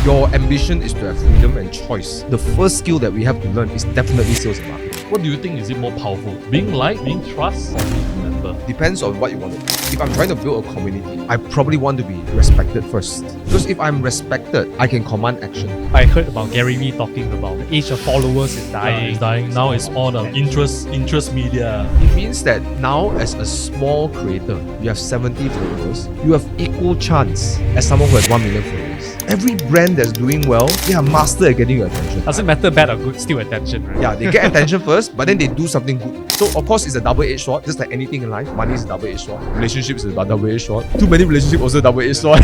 your ambition is to have freedom and choice, the first skill that we have to learn is definitely sales and marketing. What do you think is it more powerful? Being liked, being trust, or being remembered? Depends on what you want to do. If I'm trying to build a community, I probably want to be respected first. Because if I'm respected, I can command action. I heard about Gary Vee talking about the age of followers is dying. It's dying. Now it's all the interest media. It means that now as a small creator, you have 70 followers, you have equal chance as someone who has 1 million followers. Every brand that's doing well, they are master at getting your attention. Doesn't matter bad or good, still attention, right? Yeah, they get attention first, but then they do something good. So of course it's a double-edged sword, just like anything in life. Money is a double-edged sword. Relationships is a double-edged sword. Too many relationships also double-edged sword.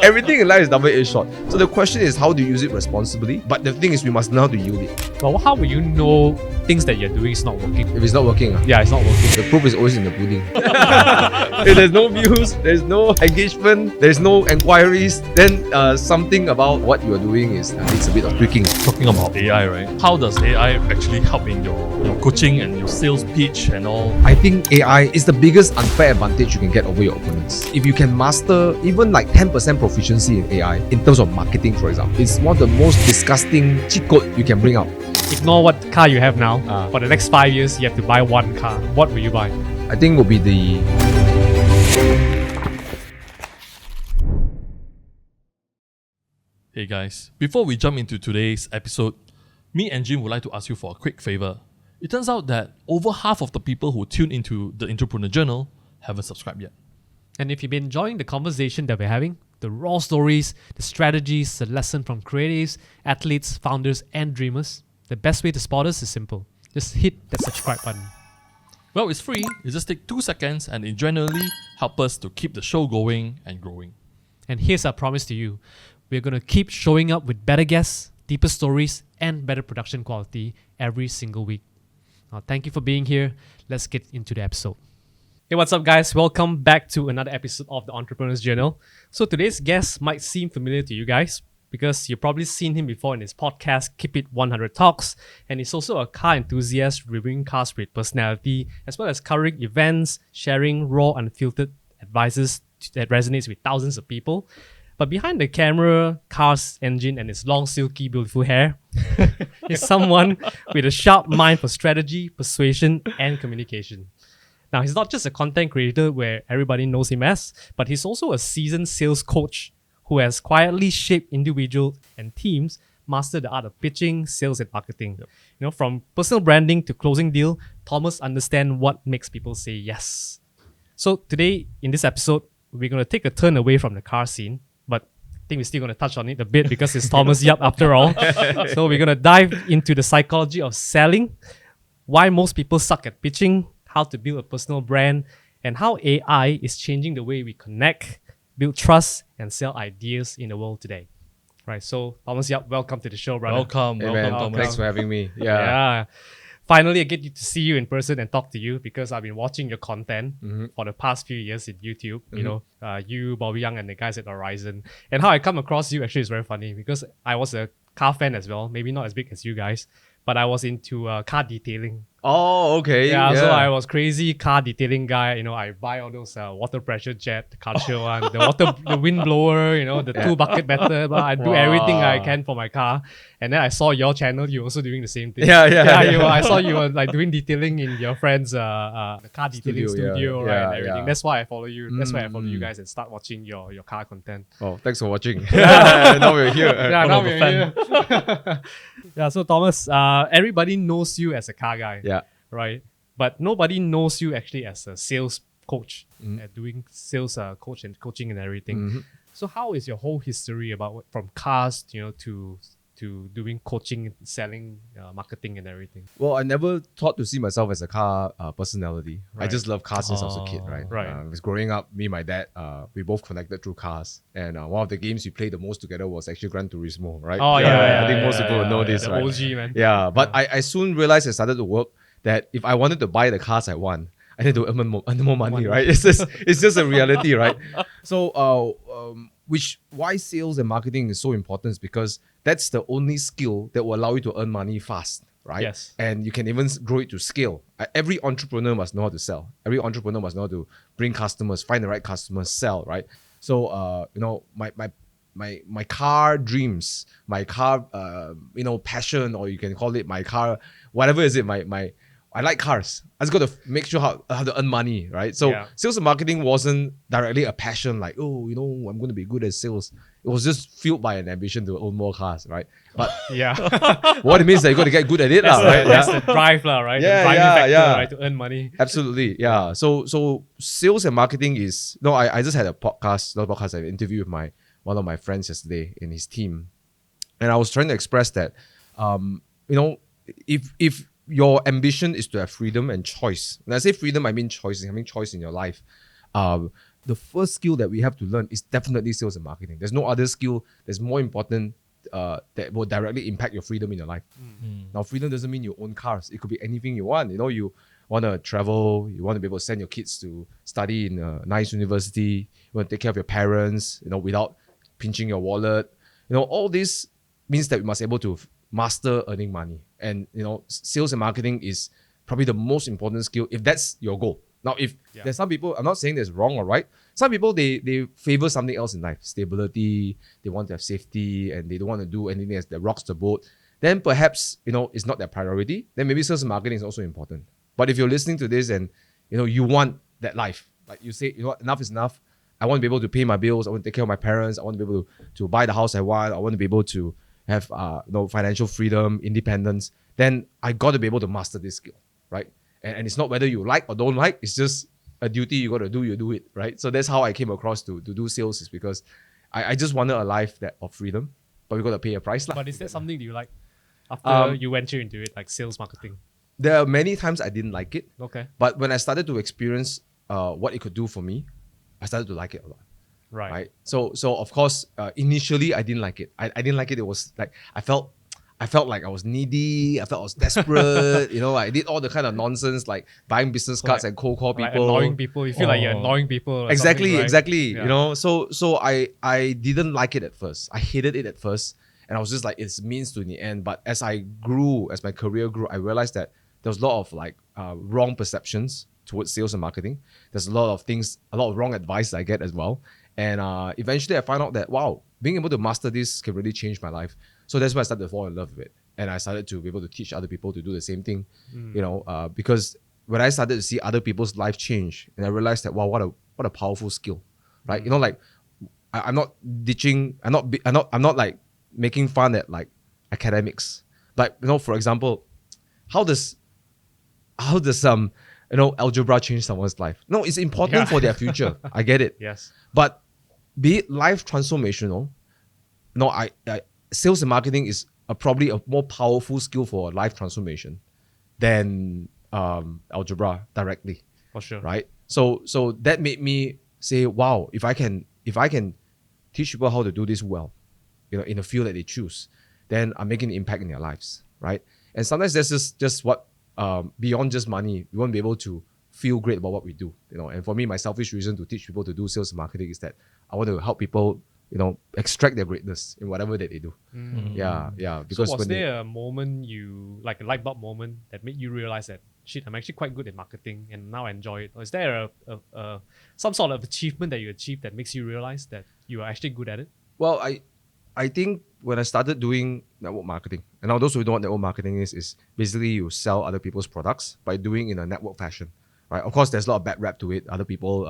Everything in life is double-edged sword. So the question is, how do you use it responsibly? But the thing is, we must know how to use it. But how will you know things that you're doing is not working? If it's not working, Yeah, it's not working. the proof is always in the pudding. If there's no views, there's no engagement, there's no inquiries, then something about what you are doing is needs a bit of tweaking. Talking about AI, right? How does AI actually help in your coaching and your sales pitch and all? I think AI is the biggest unfair advantage you can get over your opponents. If you can master even like 10% proficiency in AI in terms of marketing, for example, it's one of the most disgusting cheat code you can bring out. Ignore what car you have now. For the next 5 years, you have to buy one car. What will you buy? I think will be the... Hey guys, before we jump into today's episode, me and Jim would like to ask you for a quick favor. It turns out that over half of the people who tune into the Entrepreneur Journal haven't subscribed yet. And if you've been enjoying the conversation that we're having, the raw stories, the strategies, the lesson from creatives, athletes, founders, and dreamers, the best way to spot us is simple. Just hit that subscribe button. Well, it's free. It just takes 2 seconds and it genuinely helps us to keep the show going and growing. And here's our promise to you. We're going to keep showing up with better guests, deeper stories, and better production quality every single week. Now, thank you for being here. Let's get into the episode. Hey, what's up, guys? Welcome back to another episode of the Entrepreneur's Journal. So today's guest might seem familiar to you guys because you've probably seen him before in his podcast, Keep It 100 Talks. And he's also a car enthusiast, reviewing cars with personality, as well as covering events, sharing raw, unfiltered advices that resonates with thousands of people. But behind the camera, car's engine, and his long, silky, beautiful hair is someone with a sharp mind for strategy, persuasion, and communication. Now, he's not just a content creator where everybody knows him as, but he's also a seasoned sales coach who has quietly shaped individuals and teams master the art of pitching, sales, and marketing. You know, from personal branding to closing deal, Thomas understands what makes people say yes. So today, in this episode, we're going to take a turn away from the car scene, but I think we're still going to touch on it a bit because it's Thomas Yap after all. So we're going to dive into the psychology of selling, why most people suck at pitching, how to build a personal brand, and how AI is changing the way we connect, build trust, and sell ideas in the world today. Right, so Thomas Yap, welcome to the show, brother. Welcome, Hey man, Thomas. thanks for having me. Yeah. Finally, I get to see you in person and talk to you because I've been watching your content for the past few years in YouTube. You know, you, Bobby Young, and the guys at Horizon. And how I come across you actually is very funny because I was a car fan as well. Maybe not as big as you guys, but I was into car detailing. Oh, okay. Yeah, so I was crazy car detailing guy. You know, I buy all those water pressure jet, the culture one, the wind blower, you know, the 2-bucket better. But I do everything I can for my car. And then I saw your channel, you also doing the same thing. I saw you were like doing detailing in your friend's the car detailing studio, right? And everything. That's why I follow you. That's why I follow you guys and start watching your car content. Oh, thanks for watching. Now we're here. Yeah, now we're here. Yeah, so Thomas, everybody knows you as a car guy. Yeah. Right, but nobody knows you actually as a sales coach, doing sales coach and coaching and everything. So how is your whole history about from cars, you know, to doing coaching, selling, marketing and everything? Well, I never thought to see myself as a car personality. I Right. just love cars since I was a kid, right? Right. Because growing up, me and my dad, we both connected through cars. And one of the games we played the most together was actually Gran Turismo, right? Oh yeah, I think most people would know this, the right? OG, man. Yeah, but I soon realized I started to work that if I wanted to buy the cars I want, I need to earn more money, right? It's just a reality, right? So, why sales and marketing is so important is because that's the only skill that will allow you to earn money fast, right? Yes. And you can even grow it to scale. Every entrepreneur must know how to sell. Every entrepreneur must know how to bring customers, find the right customers, sell, right? So, my my car dreams, my car passion, or you can call it my car, whatever is it. I like cars. I just got to make sure how to earn money, right? So sales and marketing wasn't directly a passion, like, oh, I'm going to be good at sales. It was just fueled by an ambition to own more cars, right? But what it means is that you got to get good at it, right? That's the drive, right? Yeah, the driving yeah, factor, yeah. right? To earn money. Absolutely, yeah. So sales and marketing is I just had a podcast, not a podcast, an interview with one of my friends yesterday in his team, and I was trying to express that, if your ambition is to have freedom and choice. When I say freedom, I mean choice, having choice in your life. The first skill that we have to learn is definitely sales and marketing. There's no other skill that's more important that will directly impact your freedom in your life. Now, freedom doesn't mean you own cars. It could be anything you want. You want to travel, you want to be able to send your kids to study in a nice university, you want to take care of your parents, without pinching your wallet. All this means that we must be able to master earning money. And, sales and marketing is probably the most important skill if that's your goal. Now, if there's some people, I'm not saying there's wrong or right. Some people, they favor something else in life. Stability, they want to have safety, and they don't want to do anything that rocks the boat. Then perhaps, it's not their priority. Then maybe sales and marketing is also important. But if you're listening to this and, you want that life, like you say, enough is enough. I want to be able to pay my bills. I want to take care of my parents. I want to be able to buy the house I want. I want to be able to have financial freedom, independence. Then I got to be able to master this skill, right? And it's not whether you like or don't like. It's just a duty you got to do. You do it, right? So that's how I came across to do sales, is because I just wanted a life of freedom, but we got to pay a price. But is that something that you like after you venture into it, like sales marketing? There are many times I didn't like it. Okay. But when I started to experience what it could do for me, I started to like it a lot. Right. So of course, initially I didn't like it. I didn't like it. It was like I felt like I was needy. I felt I was desperate. I did all the kind of nonsense, like buying business cards and cold call people, annoying people. You feel like you're annoying people. Or exactly. Yeah. So I didn't like it at first. I hated it at first, and I was just like, it's means to the end. But as my career grew, I realized that there was a lot of wrong perceptions towards sales and marketing. There's a lot of wrong advice I get as well. And eventually I found out that, wow, being able to master this can really change my life. So that's why I started to fall in love with it. And I started to be able to teach other people to do the same thing, because when I started to see other people's life change, and I realized that, wow, what a powerful skill, right? I'm not ditching, I'm not like making fun at like academics. Like, for example, how does algebra change someone's life? No, it's important for their future. I get it. Yes. But be it life transformational, sales and marketing is probably a more powerful skill for life transformation than algebra directly. For sure. Right? So that made me say, wow, if I can teach people how to do this well, in a field that they choose, then I'm making an impact in their lives, right? And sometimes that's just what beyond just money, we want to be able to feel great about what we do, And for me, my selfish reason to teach people to do sales and marketing is that I want to help people, extract their greatness in whatever that they do. Yeah. Because so was there a moment like a light bulb moment that made you realize that, shit, I'm actually quite good at marketing and now I enjoy it? Or is there some sort of achievement that you achieved that makes you realize that you are actually good at it? Well, I think when I started doing network marketing, and now those who don't know what network marketing is basically you sell other people's products by doing in a network fashion, right? Of course, there's a lot of bad rap to it. Other people,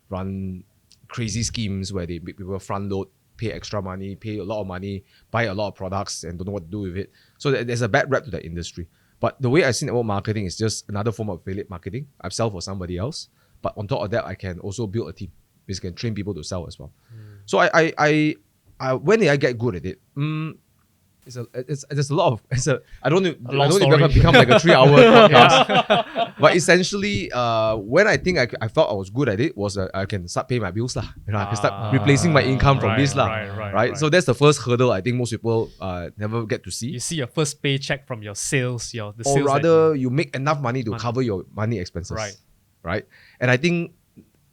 run crazy schemes where they make people front load, pay extra money, pay a lot of money, buy a lot of products, and don't know what to do with it. So there's a bad rap to that industry. But the way I see network marketing is just another form of affiliate marketing. I sell for somebody else, but on top of that, I can also build a team. Basically, can train people to sell as well. So I when did I get good at it? There's a lot of I don't know if it become like a 3-hour podcast. But essentially, when I think I felt I was good at it was I can start paying my bills lah. I can start replacing my income from this lah. Right. So that's the first hurdle I think most people never get to see. You see your first paycheck from your sales, or rather you make enough money to cover your money expenses. Right. And I think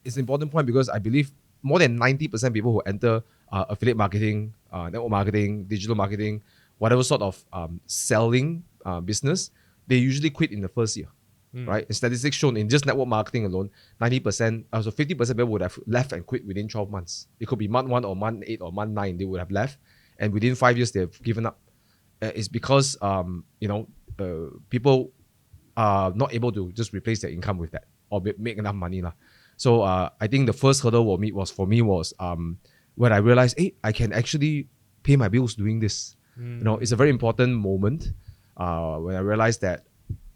it's an important point because I believe more than 90% people who enter affiliate marketing, network marketing, digital marketing, whatever sort of selling business, they usually quit in the first year. right? And statistics shown in just network marketing alone, 90%, so 50% people would have left and quit within 12 months. It could be month 1 or month 8 or month 9, they would have left. And within 5 years, they've given up. It's because, people are not able to just replace their income with that or make enough money. So I think the first hurdle for me was when I realized, hey, I can actually pay my bills doing this. It's a very important moment when I realized that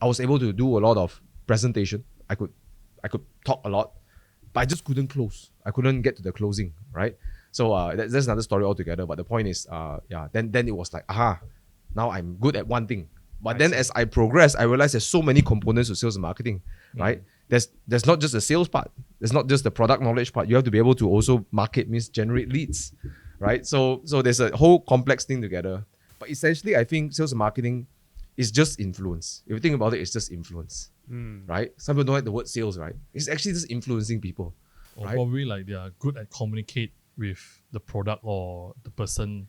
I was able to do a lot of presentation. I could talk a lot, but I just couldn't close. I couldn't get to the closing, right? So that's another story altogether. But the point is, then it was like, now I'm good at one thing. But then as I progressed, I realized there's so many components to sales and marketing, right? There's not just the sales part. There's not just the product knowledge part. You have to be able to also market, means generate leads, right? So there's a whole complex thing together. But essentially, I think sales and marketing is just influence. If you think about it, it's just influence, right? Some people don't like the word sales, right? It's actually just influencing people, Or right? probably like they are good at communicate with the product or the person.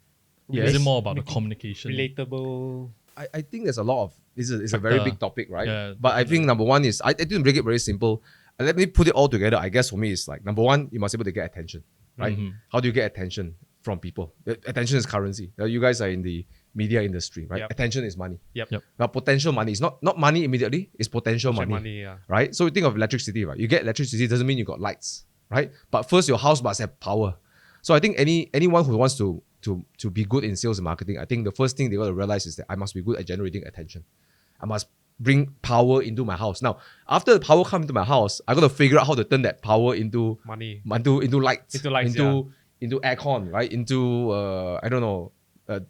Yes. Is it more about the communication? Relatable. I think there's a lot of, it's a very big topic, right? Yeah, but I think number one is, I didn't break it very simple. Let me put it all together. I guess for me, it's like, number one, you must be able to get attention, right? How do you get attention from people? Attention is currency. Now, you guys are in the media industry, right? Yep. Attention is money. Yep. Now, potential money is not money immediately, it's potential money, yeah. right? So you think of electricity, right? You get electricity doesn't mean you got lights, right? But first, your house must have power. So I think anyone who wants to be good in sales and marketing, I think the first thing they got to realize is that I must be good at generating attention. I must bring power into my house. Now, after the power comes into my house, I got to figure out how to turn that power into Money. into lights, Into lights, into aircon, right? Into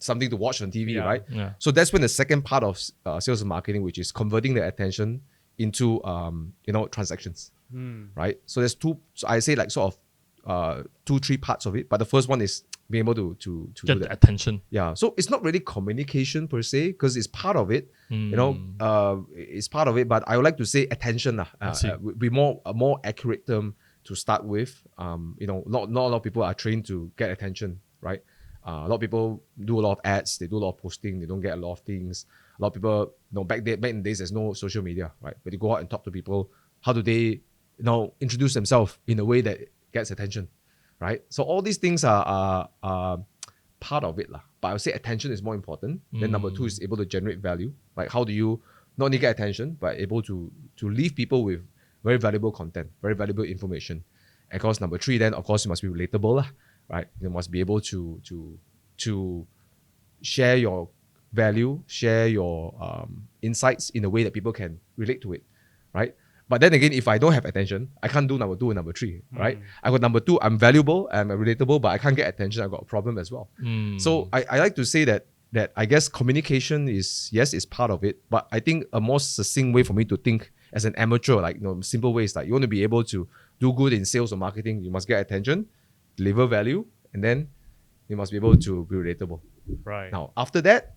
something to watch on TV, right? Yeah. So that's when the second part of sales and marketing, which is converting the attention into transactions, right? So there's two. So I say like sort of 2-3 parts of it, but the first one is being able to Get do the that. attention. Yeah, so it's not really communication per se, because it's part of it. It's part of it. But I would like to say attention. Would be a more accurate term to start with. Not a lot of people are trained to get attention, right? A lot of people do a lot of ads. They do a lot of posting. They don't get a lot of things. A lot of people, back in the days, there's no social media, right? But they go out and talk to people. How do they, introduce themselves in a way that gets attention, right? So all these things are part of it, but I would say attention is more important. Then number 2 is able to generate value. Like how do you not only get attention, but able to leave people with very valuable content, very valuable information. And of course, number 3, then of course you must be relatable, right? You must be able to share your value, share your insights in a way that people can relate to it, right? But then again, if I don't have attention, I can't do number 2 and number 3, right? I got number 2, I'm valuable, I'm relatable, but I can't get attention, I got a problem as well. So I like to say that I guess communication is part of it, but I think a more succinct way for me to think as an amateur, like simple ways, like you want to be able to do good in sales or marketing, you must get attention, deliver value, and then you must be able to be relatable. Right. Now, after that,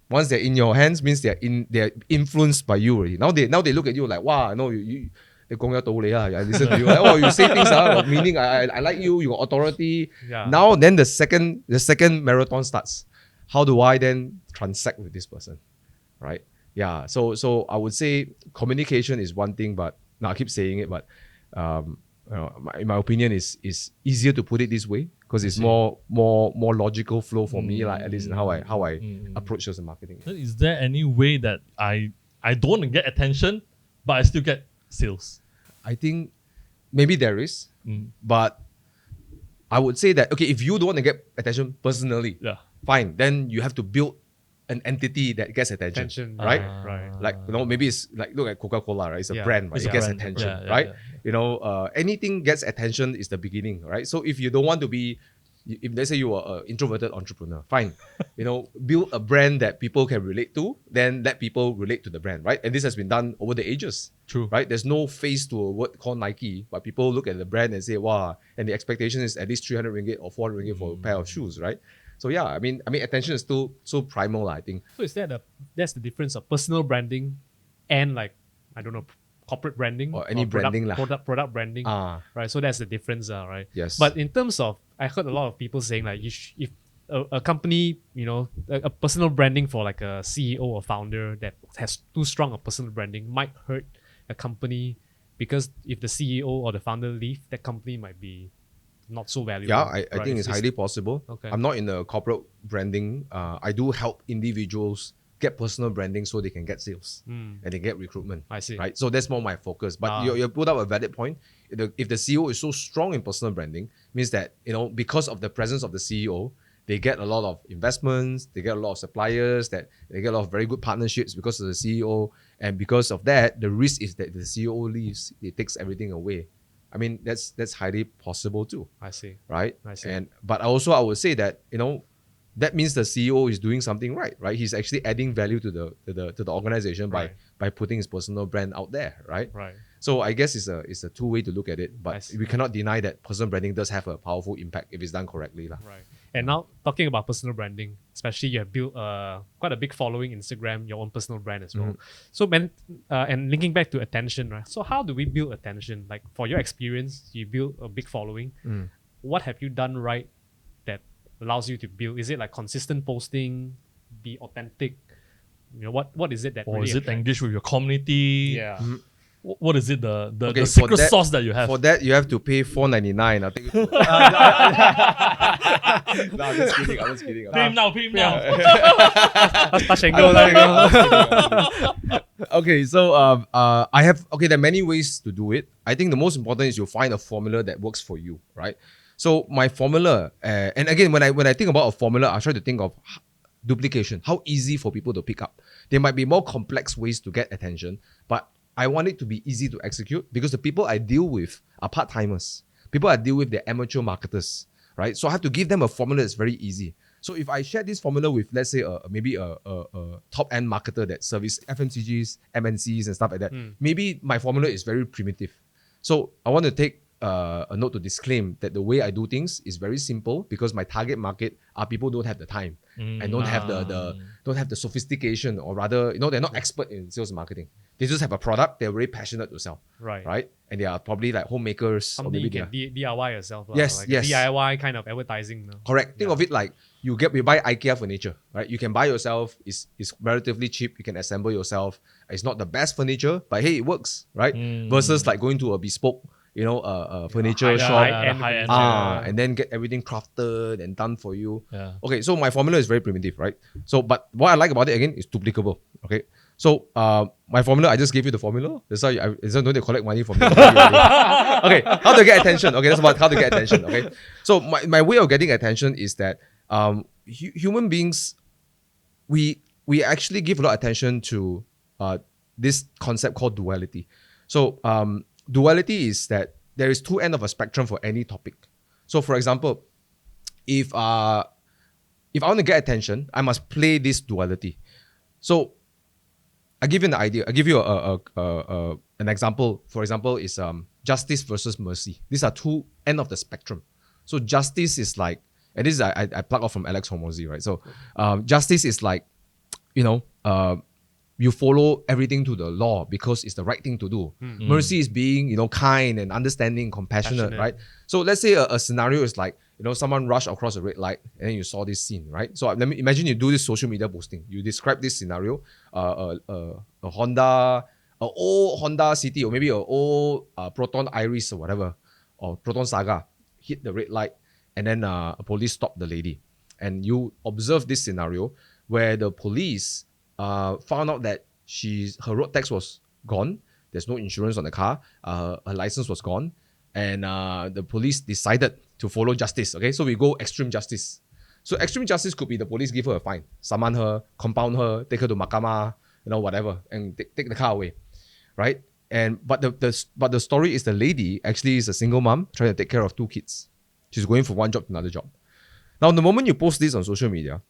once they're in your hands, means they're influenced by you already. Now they look at you like, wow, no, you I listen to you. Like, oh, you say things meaning I like you, your authority. Yeah. Now then the second marathon starts. How do I then transact with this person? Right? Yeah. So I would say communication is one thing, but now I keep saying it, but in my opinion is easier to put it this way because it's more logical flow for me, like at least in how I approach sales and marketing. So is there any way that I don't want to get attention, but I still get sales? I think maybe there is, but I would say that okay, if you don't want to get attention personally, fine, then you have to build an entity that gets attention, right? Right. Like maybe it's like look at Coca-Cola, right? It's a brand, right? It's It a gets brand. attention, right? Anything gets attention is the beginning, right? So if you don't want to be, if let's say you are an introverted entrepreneur, fine, build a brand that people can relate to, then let people relate to the brand, right? And this has been done over the ages. True. Right? There's no face to a word called Nike, but people look at the brand and say, wow, and the expectation is at least 300 ringgit or 400 ringgit for a pair of shoes, right? So yeah, I mean, attention is still so primal, I think. So is that's the difference of personal branding and like, I don't know, corporate branding or any branding product branding, right? So that's the difference, right? Yes. But in terms of, I heard a lot of people saying like, if a company, a personal branding for like a CEO or founder that has too strong a personal branding might hurt a company, because if the CEO or the founder leave, that company might be not so valuable. Yeah, I right? think it's highly possible. Okay. I'm not in the corporate branding. I do help individuals get personal branding so they can get sales and they get recruitment. I see. Right, so that's more my focus. But you put up a valid point. If the CEO is so strong in personal branding, means that because of the presence of the CEO, they get a lot of investments, they get a lot of suppliers, that they get a lot of very good partnerships because of the CEO, and because of that, the risk is that the CEO leaves, it takes everything away. I mean, that's highly possible too. I see. Right? I see. But also I would say that that means the CEO is doing something right? He's actually adding value to the organization Right. by putting his personal brand out there, right? Right. So I guess it's a two-way to look at it, but we cannot deny that personal branding does have a powerful impact if it's done correctly. Right. And now talking about personal branding, especially you have built quite a big following Instagram, your own personal brand as well. So and linking back to attention, right? So how do we build attention? Like for your experience, you build a big following. What have you done right that allows you to build? Is it like consistent posting, be authentic? What is it that Or really is it attracts? engaged with your community? Yeah. What is it, the Okay, secret for that- sauce that you have? For that, you have to pay $4.99. I think. No, I'm just kidding. I'm just kidding. Pay him now, pay him now. Touch and go, touch and go. Okay, so I have there are many ways to do it. I think the most important is you find a formula that works for you, right? So my formula, and again, when I think about a formula, I try to think of duplication. How easy for people to pick up. There might be more complex ways to get attention, but I want it to be easy to execute because the people I deal with are part-timers. People I deal with, they're amateur marketers, right? So I have to give them a formula that's very easy. So if I share this formula with, let's say, maybe a top-end marketer that service FMCGs, MNCs and stuff like that, maybe my formula is very primitive. So I want to take a note to disclaim that the way I do things is very simple because my target market are people who don't have the time and don't have the sophistication, or rather, they're not expert in sales and marketing. They just have a product they're very passionate to sell. Right? And they are probably like homemakers. Something or maybe you can DIY yourself. Yes, like yes. DIY kind of advertising. No? Correct. Think of it like you buy IKEA furniture, right? You can buy yourself. It's relatively cheap. You can assemble yourself. It's not the best furniture, but hey, it works, right? Versus like going to a bespoke, furniture shop. high-end And then get everything crafted and done for you. Yeah. Okay, so my formula is very primitive, right? So, but what I like about it again is duplicable. Okay, so my formula, I just gave you the formula. That's why I don't need to collect money from you. Okay, how to get attention? Okay, that's about how to get attention. Okay, so my way of getting attention is that human beings, we actually give a lot of attention to this concept called duality. So duality is that there is two ends of a spectrum for any topic. So for example, if I want to get attention, I must play this duality. So I give you an idea. I give you an example. For example, is justice versus mercy. These are two ends of the spectrum. So justice is like, and this is I plug off from Alex Hormozy, right? So justice is like, you follow everything to the law because it's the right thing to do. Mercy is being, kind and understanding, compassionate, right? So let's say a scenario is like, someone rushed across a red light and then you saw this scene, right? So let me imagine you do this social media posting. You describe this scenario, a old Honda City, or maybe a old Proton Iris or whatever, or Proton Saga hit the red light, and then a police stopped the lady. And you observe this scenario where the police found out that her road tax was gone. There's no insurance on the car. Her license was gone. And the police decided to follow justice. Okay, so we go extreme justice. So extreme justice could be the police give her a fine, summon her, compound her, take her to mahkamah, whatever, and take the car away, right? But the story is the lady actually is a single mom trying to take care of two kids. She's going from one job to another job. Now, the moment you post this on social media,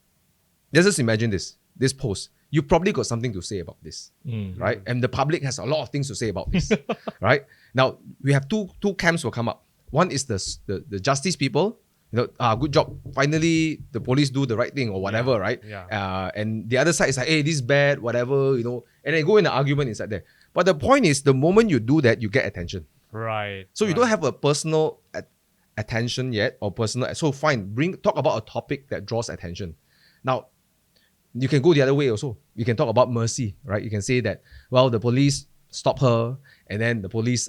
let's just imagine this post. You probably got something to say about this, right? And the public has a lot of things to say about this, right? Now, we have two camps will come up. One is the justice people, good job. Finally, the police do the right thing or whatever, right? Yeah. And the other side is like, hey, this is bad, whatever, and they go in an argument inside there. But the point is, the moment you do that, you get attention. Right. So you don't have a personal attention yet or personal. So fine, talk about a topic that draws attention. Now, you can go the other way also. You can talk about mercy, right? You can say that, well, the police stop her, and then the police,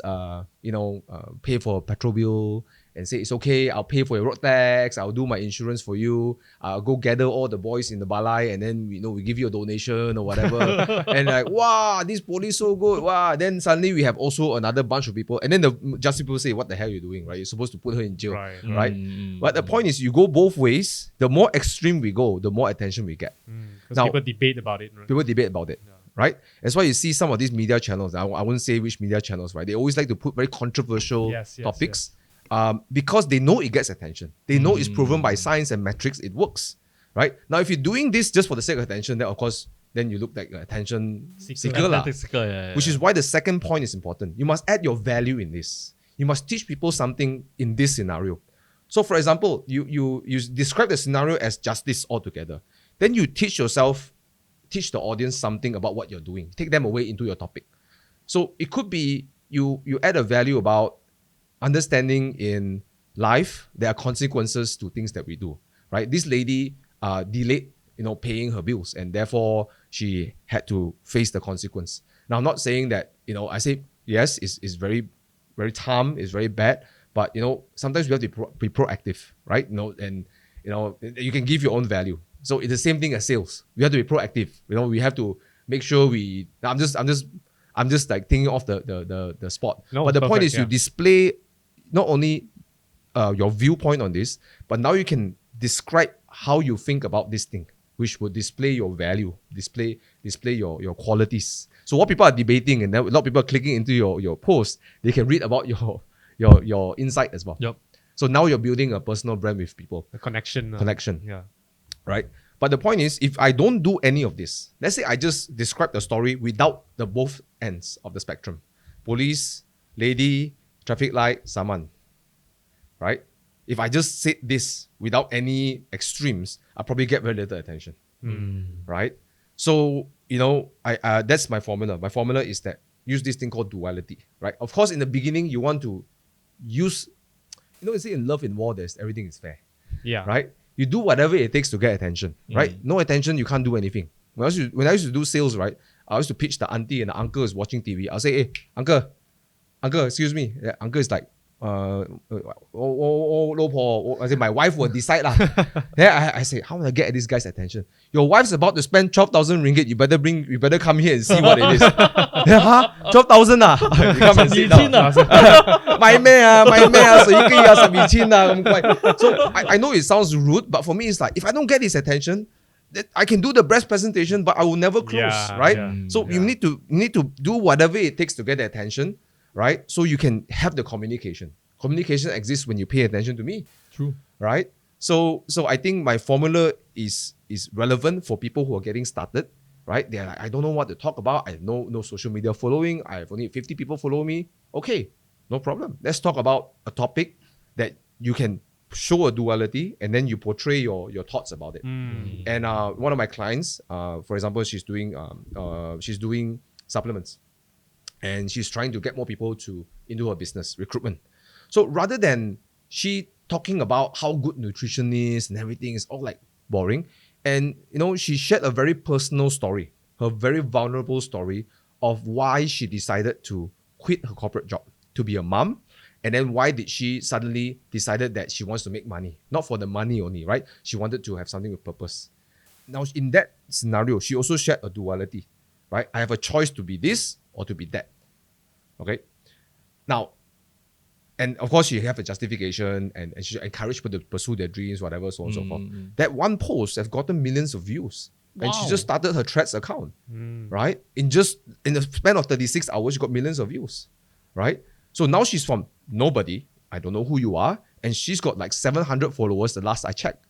pay for a petrol bill and say, it's okay, I'll pay for your road tax, I'll do my insurance for you, I'll go gather all the boys in the balai, and then, we give you a donation or whatever. And like, wow, this police so good, wow. Then suddenly we have also another bunch of people, and then the justice people say, what the hell are you doing, right? You're supposed to put her in jail, right? But the point is, you go both ways. The more extreme we go, the more attention we get. Because people debate about it, right? People debate about it. Right? That's why you see some of these media channels, I wouldn't say which media channels, right? They always like to put very controversial topics because they know it gets attention. They know it's proven by science and metrics, it works, right? Now, if you're doing this just for the sake of attention, then of course, then you look like an attention seeker, which is why the second point is important. You must add your value in this. You must teach people something in this scenario. So for example, you describe the scenario as justice altogether. Then you teach the audience something about what you're doing. Take them away into your topic. So it could be you add a value about understanding in life there are consequences to things that we do, right? This lady delayed, paying her bills, and therefore she had to face the consequence. Now, I'm not saying that, I say yes, it's very, very calm, it's very bad, but sometimes we have to be proactive, right? And you can give your own value. So it's the same thing as sales. We have to be proactive. We have to make sure I'm just like thinking off the spot. No, but the point is you display not only your viewpoint on this, but now you can describe how you think about this thing, which would display your value, display your qualities. So what people are debating, and a lot of people are clicking into your post, they can read about your insight as well. Yep. So now you're building a personal brand with people. A connection. Yeah. Right? But the point is, if I don't do any of this, let's say I just describe the story without the both ends of the spectrum. Police, lady, traffic light, saman. Right? If I just said this without any extremes, I'll probably get very little attention. Right? So, that's my formula. My formula is that use this thing called duality. Right? Of course, in the beginning, you want to use, you say in love and war, everything is fair. Yeah. Right? You do whatever it takes to get attention, right? No attention, you can't do anything. When I used to do sales, right, I used to pitch the auntie and the uncle is watching TV. I'll say, hey, uncle, excuse me. Yeah, uncle is like, I say, my wife will decide lah. Then I say, how will I get this guy's attention? Your wife's about to spend 12,000 ringgit. You better come here and see what it is. Huh? 12,000 ah? You come and sit down. My man, so I know it sounds rude, but for me it's like, if I don't get his attention, I can do the best presentation, but I will never close, right? So you need to do whatever it takes to get the attention, right? So you can have the communication. Communication exists when you pay attention to me. True. Right? So I think my formula is relevant for people who are getting started, right? They're like, I don't know what to talk about. I have no social media following. I have only 50 people follow me. Okay, no problem. Let's talk about a topic that you can show a duality, and then you portray your thoughts about it. And one of my clients, for example, she's doing supplements, and she's trying to get more people into her business, recruitment. So rather than she talking about how good nutrition is and everything is all like boring, and she shared a very personal story, her very vulnerable story of why she decided to quit her corporate job to be a mom. And then why did she suddenly decided that she wants to make money? Not for the money only, right? She wanted to have something with purpose. Now, in that scenario, she also shared a duality, right? I have a choice to be this or to be that. Okay? Now, and of course, she have a justification, and she encouraged people to pursue their dreams, whatever, so on and so forth. That one post has gotten millions of views. Wow. And she just started her Threads account, right? In the span of 36 hours, she got millions of views, right? So now she's from nobody, I don't know who you are, and she's got like 700 followers the last I checked,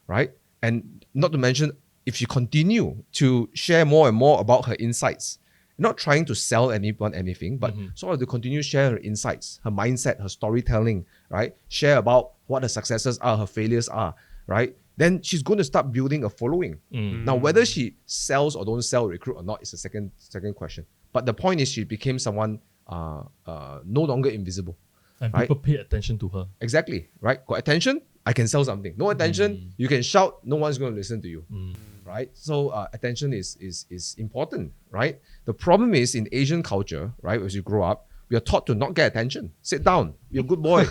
right? And not to mention, if she continue to share more and more about her insights, not trying to sell anyone anything, but sort of to continue share her insights, her mindset, her storytelling, right? Share about what her successes are, her failures are, right? Then she's going to start building a following. Now, whether she sells or don't sell, recruit or not is a second question. But the point is she became someone no longer invisible. And right? people pay attention to her. Exactly, right? Got attention, I can sell something. No attention, you can shout, no one's going to listen to you, right? So attention is important, right? The problem is in Asian culture, right? As you grow up, we are taught to not get attention. Sit down, you're a good boy,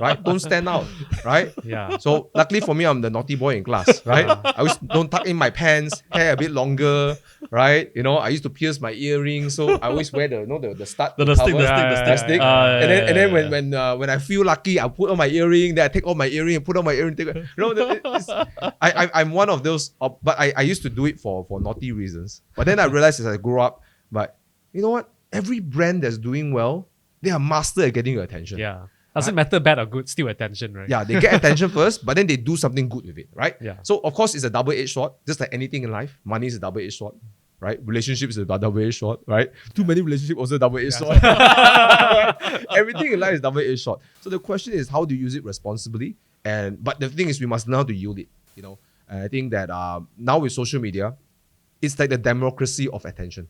right? Don't stand out, right? Yeah. So luckily for me, I'm the naughty boy in class, right? I always don't tuck in my pants, hair a bit longer, right? You know, I used to pierce my earrings, so I always wear the stud The cover, stick, the stick. and then when I feel lucky, I put on my earring, then I take off my earring and put on my earring. I'm one of those, but I used to do it for naughty reasons. But then I realized as I grew up, but you know what? Every brand that's doing well, they are master at getting your attention. Yeah. Doesn't matter bad or good, still attention, right? Yeah, they get attention first, but then they do something good with it, right? Yeah. So of course it's a double-edged sword, just like anything in life. Money is a double-edged sword, right? Relationships is a double-edged sword, right? Too many relationships also double-edged sword. Everything in life is double-edged sword. So the question is, how do you use it responsibly? But the thing is, we must know how to yield it. You know, and I think that now with social media, it's like the democracy of attention.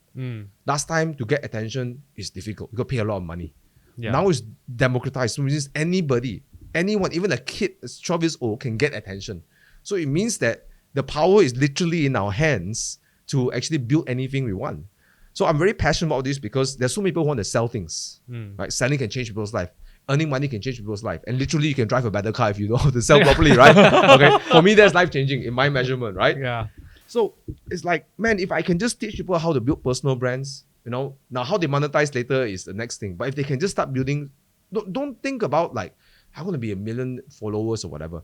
Last time to get attention is difficult. You got to pay a lot of money. Yeah. Now it's democratized. So it means anyone, even a kid that's 12 years old can get attention. So it means that the power is literally in our hands to actually build anything we want. So I'm very passionate about this because there's so many people who want to sell things. Right? Selling can change people's life. Earning money can change people's life. And literally you can drive a better car if you know how to sell properly, right? Okay. For me, that's life changing in my measurement, right? Yeah. So it's like, man, if I can just teach people how to build personal brands, you know, now how they monetize later is the next thing. But if they can just start building, don't think about like, I'm going to be 1 million followers or whatever.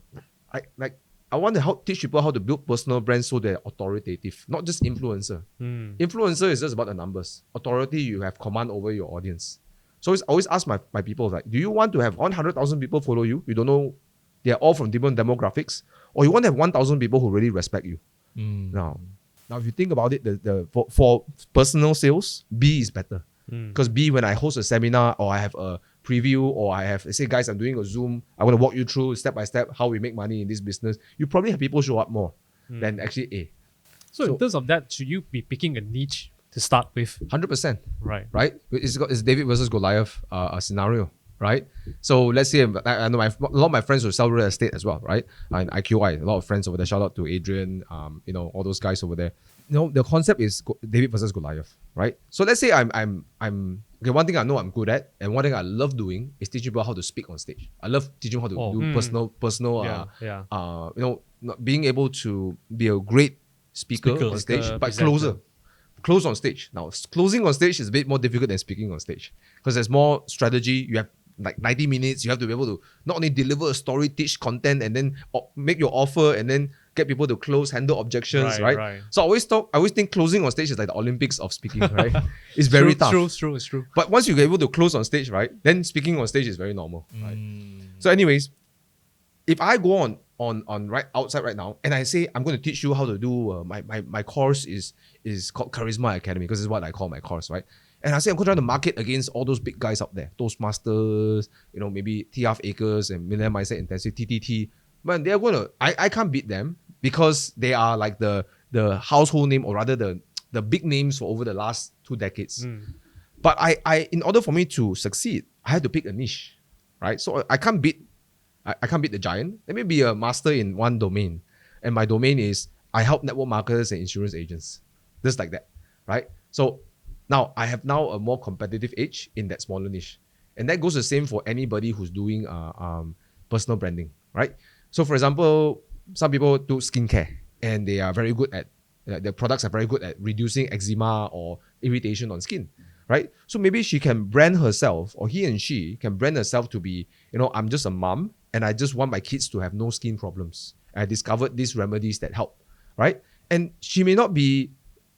I want to help teach people how to build personal brands so they're authoritative, not just influencer. Influencer is just about the numbers. Authority, you have command over your audience. So I always ask my people, like, do you want to have 100,000 people follow you? You don't know, they're all from different demographics. Or you want to have 1,000 people who really respect you? Now, if you think about it, for personal sales, B is better. Because B, when I host a seminar or I have a preview or I have, say, guys, I'm doing a Zoom, I want to walk you through step by step how we make money in this business, you probably have people show up more than actually A. So in terms of that, should you be picking a niche to start with? 100%. Right. It's David versus Goliath scenario, right? So let's say I know a lot of my friends who sell real estate as well, right? And IQI, a lot of friends over there. Shout out to Adrian, you know, all those guys over there. You know, the concept is David versus Goliath, right? So let's say I'm okay. One thing I know I'm good at, and one thing I love doing is teaching people how to speak on stage. I love teaching how to do personal. You know, being able to be a great speaker on stage, but close on stage. Now, closing on stage is a bit more difficult than speaking on stage because there's more strategy. You have like 90 minutes. You have to be able to not only deliver a story, teach content, and then make your offer, and then get people to close, handle objections, right? So I always think closing on stage is like the Olympics of speaking, right? It's very tough. It's true. But once you're able to close on stage, right, then speaking on stage is very normal, right? So anyways, if I go on right outside right now and I say I'm going to teach you how to do my course is called Charisma Academy because this is what I call my course, right? And I say I'm going to try to market against all those big guys out there, Toastmasters, you know, maybe TF Acres and Millionaire Mindset Intensive, TTT. But they're going to, I can't beat them because they are like the household name, or rather the big names for over the last 2 decades. But I in order for me to succeed, I had to pick a niche, right? So I can't beat the giant. Let me be a master in one domain. And my domain is I help network marketers and insurance agents. Just like that, right? So now I have a more competitive edge in that smaller niche. And that goes the same for anybody who's doing personal branding, right? So for example, some people do skincare and they are very good at, their products are very good at reducing eczema or irritation on skin, right? So maybe she can brand herself, or he and she can brand herself to be, you know, I'm just a mom and I just want my kids to have no skin problems. I discovered these remedies that help, right? And she may not be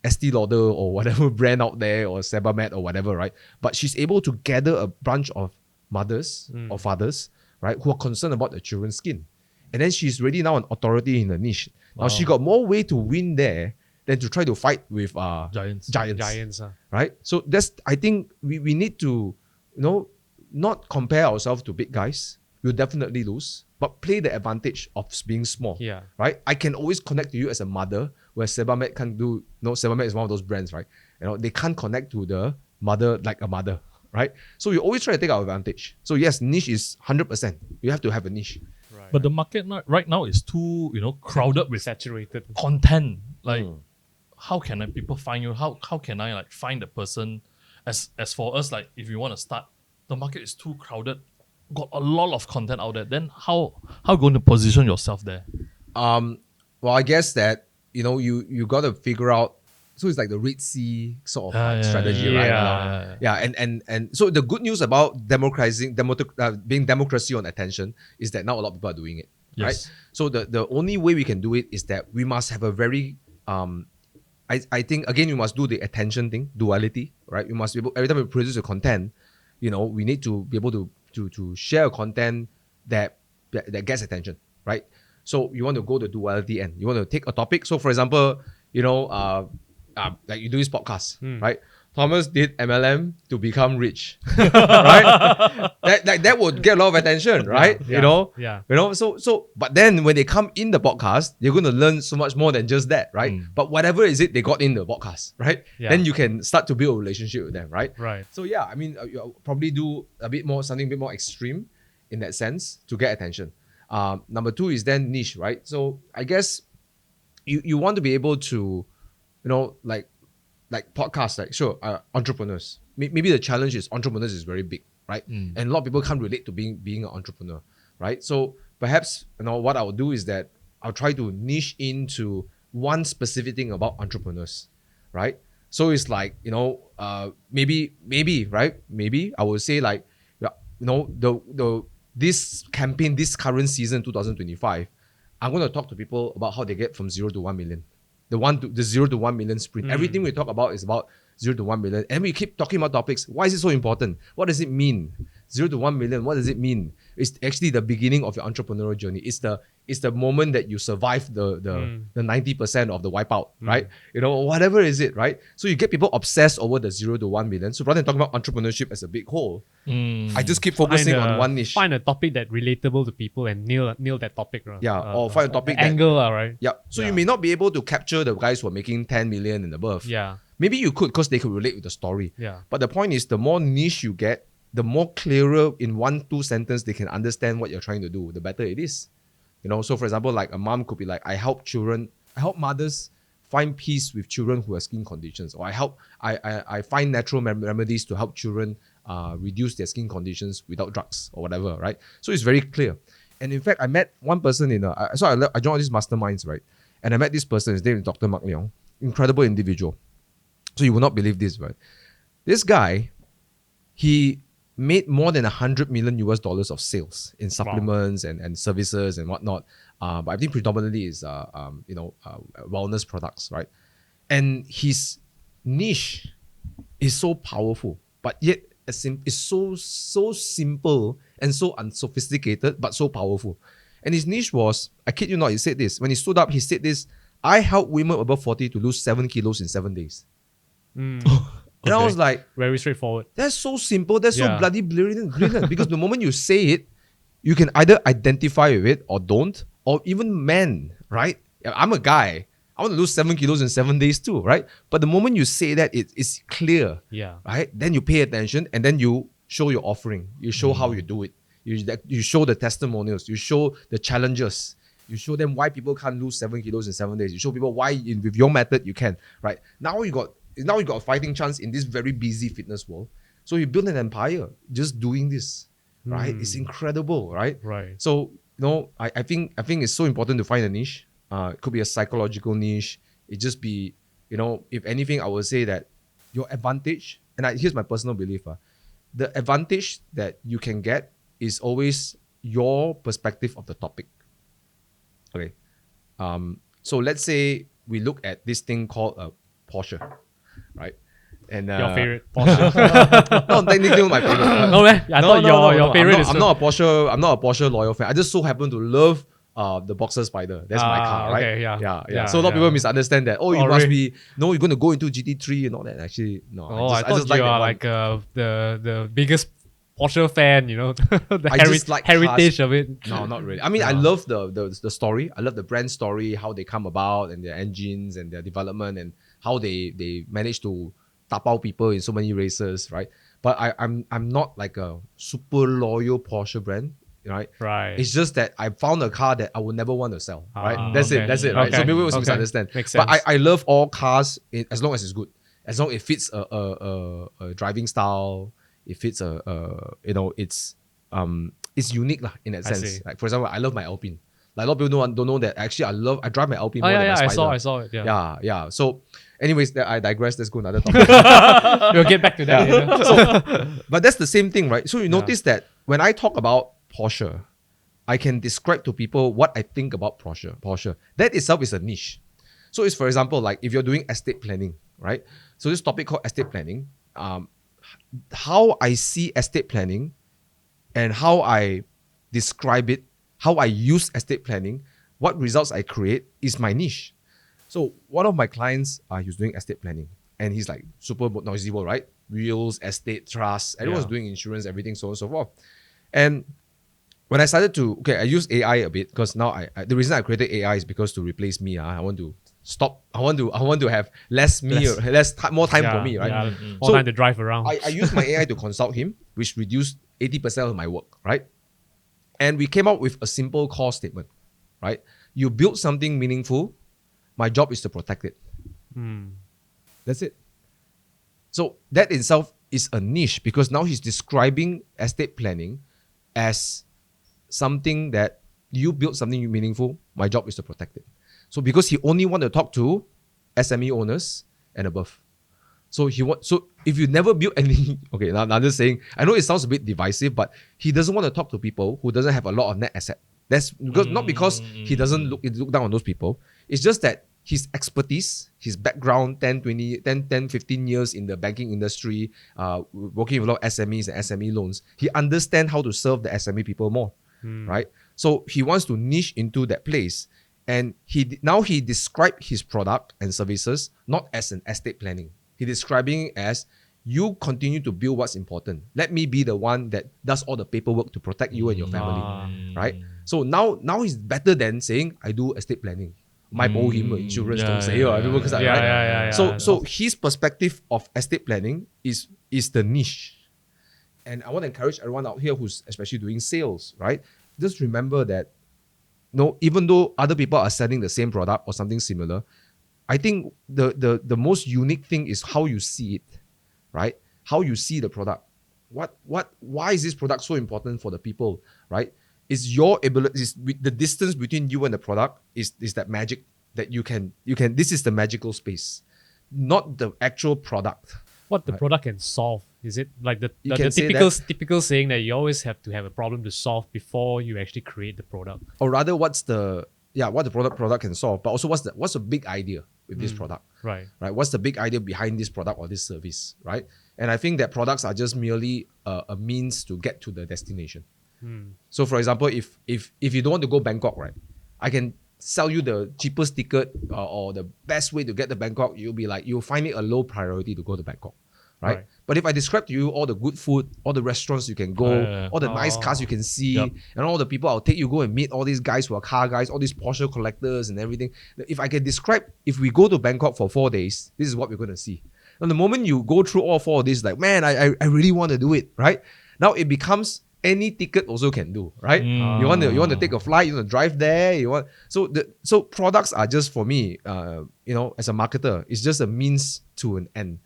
Estee Lauder or whatever brand out there, or Sebamed or whatever, right? But she's able to gather a bunch of mothers or fathers, right, who are concerned about their children's skin. And then she's really now an authority in the niche. Now she got more way to win there than to try to fight with giants. Right? So I think we need to, you know, not compare ourselves to big guys. We'll definitely lose, but play the advantage of being small. Yeah. Right? I can always connect to you as a mother, where Sebamed can't do. No, Sebamed is one of those brands, right? You know, they can't connect to the mother like a mother. right? So we always try to take our advantage. So yes, niche is 100%. You have to have a niche. But the market right now is too, crowded with Saturated. content. Like, how can people find you? How can I like find the person? As for us, like if you want to start, the market is too crowded. Got a lot of content out there. Then how you going to position yourself there? Well, I guess that you got to figure out. So it's like the Red Sea sort of strategy, right? And so the good news about being democracy on attention is that now a lot of people are doing it, right? So the only way we can do it is that we must have a very I think again we must do the attention thing, duality, right? We must be able, every time we produce a content, we need to be able to share a content that gets attention, right? So you want to go the duality end. You want to take a topic. So for example, like you do this podcast, right? Thomas did MLM to become rich, right? That would get a lot of attention, right? So but then when they come in the podcast, you're going to learn so much more than just that, right? But whatever is it they got in the podcast, right? Then you can start to build a relationship with them, right? So yeah, I mean, you'll probably do something a bit more extreme in that sense to get attention. Number two is then niche, right? So I guess you want to be able to, like podcasts, like sure, entrepreneurs. Maybe the challenge is entrepreneurs is very big, right? And a lot of people can't relate to being an entrepreneur, right? So perhaps what I'll do is that I'll try to niche into one specific thing about entrepreneurs, right? So it's like maybe right? Maybe I would say like this campaign, this current season 2025, I'm going to talk to people about how they get from 0 to 1 million. The 0 to 1 million sprint. Everything we talk about is about 0 to 1 million. And we keep talking about topics. Why is it so important? What does it mean? 0 to 1 million, what does it mean? It's actually the beginning of your entrepreneurial journey. It's the moment that you survive the 90% of the wipeout, right? Whatever is it, right? So you get people obsessed over the 0 to 1 million. So rather than talking about entrepreneurship as a big whole, I just keep focusing on one niche. Find a topic that relatable to people and nail that topic, right? Or find a topic angle, right? Yeah. So you may not be able to capture the guys who are making 10 million and above. Yeah. Maybe you could because they could relate with the story. Yeah. But the point is, the more niche you get, the more clearer in 1-2 sentences they can understand what you're trying to do, the better it is. So for example, like a mom could be like, I help mothers find peace with children who have skin conditions, or I find natural remedies to help children reduce their skin conditions without drugs or whatever, right? So it's very clear. And in fact, I met one person I joined all these masterminds, right? And I met this person, his name is Dr. Mark Leong, incredible individual. So you will not believe this, right? This guy, he made more than $100 million of sales in supplements and services and whatnot. But I think predominantly is wellness products, right? And his niche is so powerful, but yet it's so simple and so unsophisticated, but so powerful. And his niche was, I kid you not, he said this. When he stood up, he said this: I help women above 40 to lose 7 kilos in 7 days. And I was like, very straightforward. That's so simple. That's so bloody brilliant. Because the moment you say it, you can either identify with it or don't, or even men, right? I'm a guy. I want to lose 7 kilos in 7 days too, right? But the moment you say that, it's clear, right? Then you pay attention and then you show your offering. You show how you do it. You show the testimonials. You show the challenges. You show them why people can't lose 7 kilos in 7 days. You show people why with your method you can, right? Now you got a fighting chance in this very busy fitness world. So you build an empire just doing this, right? It's incredible, right? Right. So I think it's so important to find a niche. It could be a psychological niche. It just be, if anything, I would say that your advantage, and here's my personal belief, the advantage that you can get is always your perspective of the topic. Okay. So let's say we look at this thing called a Porsche, right? And your favorite Porsche? No, technically my favorite. No, man. I thought your favorite I'm not a Porsche loyal fan. I just so happen to love the Boxer Spider. That's my car, right? Okay, yeah. So a lot of people misunderstand that. Oh, you must be you're going to go into GT3 and all that. Actually, no. I thought you are like the biggest Porsche fan, the just like heritage cars. Of it. No, not really. I mean, I love the story. I love the brand story, how they come about and their engines and their development and how they manage to tap out people in so many races, right? but I'm not like a super loyal Porsche brand, right? Right. It's just that I found a car that I would never want to sell, right? Ah, That's okay. it, right? So Okay. people always Okay. misunderstand. Makes But sense. I love all cars as long as it's good, as long as it fits a driving style, it fits it's unique lah in that I sense. see. Like for example, I love my Alpine. Like a lot of people don't know that actually I drive my Alpine Oh more than yeah, my yeah. Spider. I saw it. Yeah. Yeah. So, anyways, I digress. Let's go another topic. We'll get back to that later. But that's the same thing, right? So you notice that when I talk about Porsche, I can describe to people what I think about Porsche. That itself is a niche. So it's, for example, like if you're doing estate planning, right? So this topic called estate planning, how I see estate planning and how I describe it, how I use estate planning, what results I create is my niche. So one of my clients, he's doing estate planning and he's like super noisy, right? Wills, estate, trust, everyone's doing insurance, everything, so on and so forth. And when I started to, I use AI a bit because now the reason I created AI is because to replace me. I want to stop. I want to have more time for me, right? Yeah. More So time to drive around. I use my AI to consult him, which reduced 80% of my work, right? And we came up with a simple core statement, right? You build something meaningful, my job is to protect it. That's it. So that itself is a niche because now he's describing estate planning as something that you build something meaningful, my job is to protect it. So because he only want to talk to SME owners and above. So if you never build any, now I'm just saying, I know it sounds a bit divisive, but he doesn't want to talk to people who doesn't have a lot of net asset. That's because not because he doesn't look down on those people. It's just that his expertise, his background, 10, 15 years in the banking industry, working with a lot of SMEs and SME loans, he understands how to serve the SME people more, right? So he wants to niche into that place. And he described his product and services not as an estate planning. He describing it as you continue to build what's important. Let me be the one that does all the paperwork to protect you and your family, right? So now he's better than saying I do estate planning. My him insurance don't say right. So his perspective of estate planning is the niche. And I want to encourage everyone out here who's especially doing sales, right? Just remember that even though other people are selling the same product or something similar, I think the most unique thing is how you see it, right? How you see the product. Why is this product so important for the people, right? It's your ability, the distance between you and the product is that magic that you can, this is the magical space, not the actual product. What the product can solve. Is it like the can say typical saying that you always have to have a problem to solve before you actually create the product? Or rather, what the product can solve, but also what's the big idea with this product, right? What's the big idea behind this product or this service, right? And I think that products are just merely a means to get to the destination. So, for example, if you don't want to go Bangkok, right, I can sell you the cheapest ticket or the best way to get to Bangkok. You'll find it a low priority to go to Bangkok. Right? But if I describe to you all the good food, all the restaurants you can go, all the nice cars you can see, and all the people I'll take you go and meet all these guys who are car guys, all these Porsche collectors and everything. If I can describe, if we go to Bangkok for 4 days, this is what we're going to see. And the moment you go through all 4 of these, like, man, I really want to do it, right? Now it becomes any ticket also can do, right? You want to take a flight, you want to drive there, so products are just for me, as a marketer, it's just a means to an end.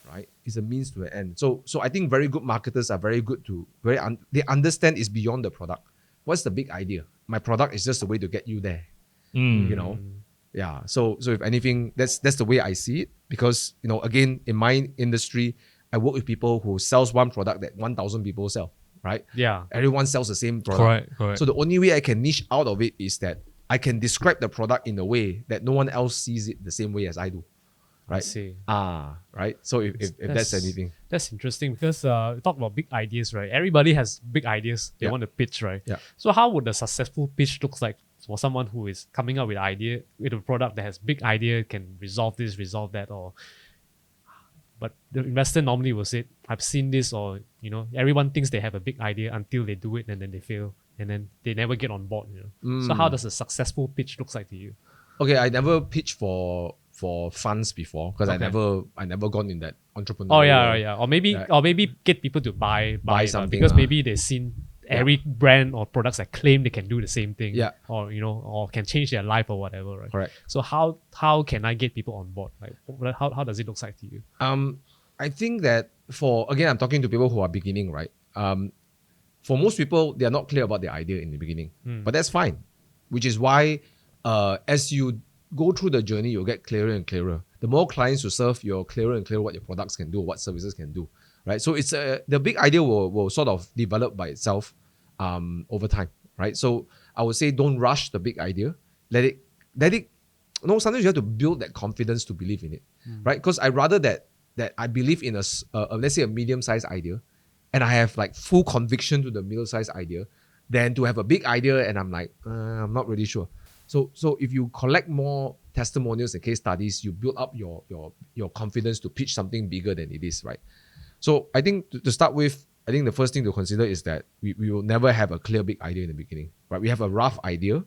Right, it's a means to an end. So I think very good marketers are very good to they understand it's beyond the product. What's the big idea? My product is just a way to get you there. Yeah. So if anything, that's the way I see it. Because again, in my industry, I work with people who sells one product that 1,000 people sell. Right. Yeah. Everyone sells the same product. Correct. So the only way I can niche out of it is that I can describe the product in a way that no one else sees it the same way as I do. Right. I see. Right. So if that's anything. That's interesting because we talk about big ideas, right? Everybody has big ideas they want to pitch, right? Yeah. So how would a successful pitch look like for someone who is coming up with a product that has big idea, can resolve this, resolve that, but the investor normally will say, I've seen this, or everyone thinks they have a big idea until they do it and then they fail and then they never get on board. So how does a successful pitch looks like to you? Okay, I never pitched for funds before because I never gone in that entrepreneur. Oh yeah. Or maybe Yeah. get people to buy it, something, because maybe they've seen every brand or products that claim they can do the same thing. Yeah. Or or can change their life or whatever, right? Correct. So how can I get people on board? Like how does it look like to you? I think that I'm talking to people who are beginning, right? For most people, they are not clear about their idea in the beginning, but that's fine. Which is why, as you go through the journey, you'll get clearer and clearer. The more clients you serve, you're clearer and clearer what your products can do, what services can do, right? So it's the big idea will sort of develop by itself over time, right? So I would say don't rush the big idea. Let it. Sometimes you have to build that confidence to believe in it, right? Because I rather that I believe in let's say a medium-sized idea, and I have like full conviction to the middle-sized idea, than to have a big idea and I'm like, I'm not really sure. So if you collect more testimonials and case studies, you build up your confidence to pitch something bigger than it is, right? So I think to start with, I think the first thing to consider is that we will never have a clear big idea in the beginning, right? We have a rough idea,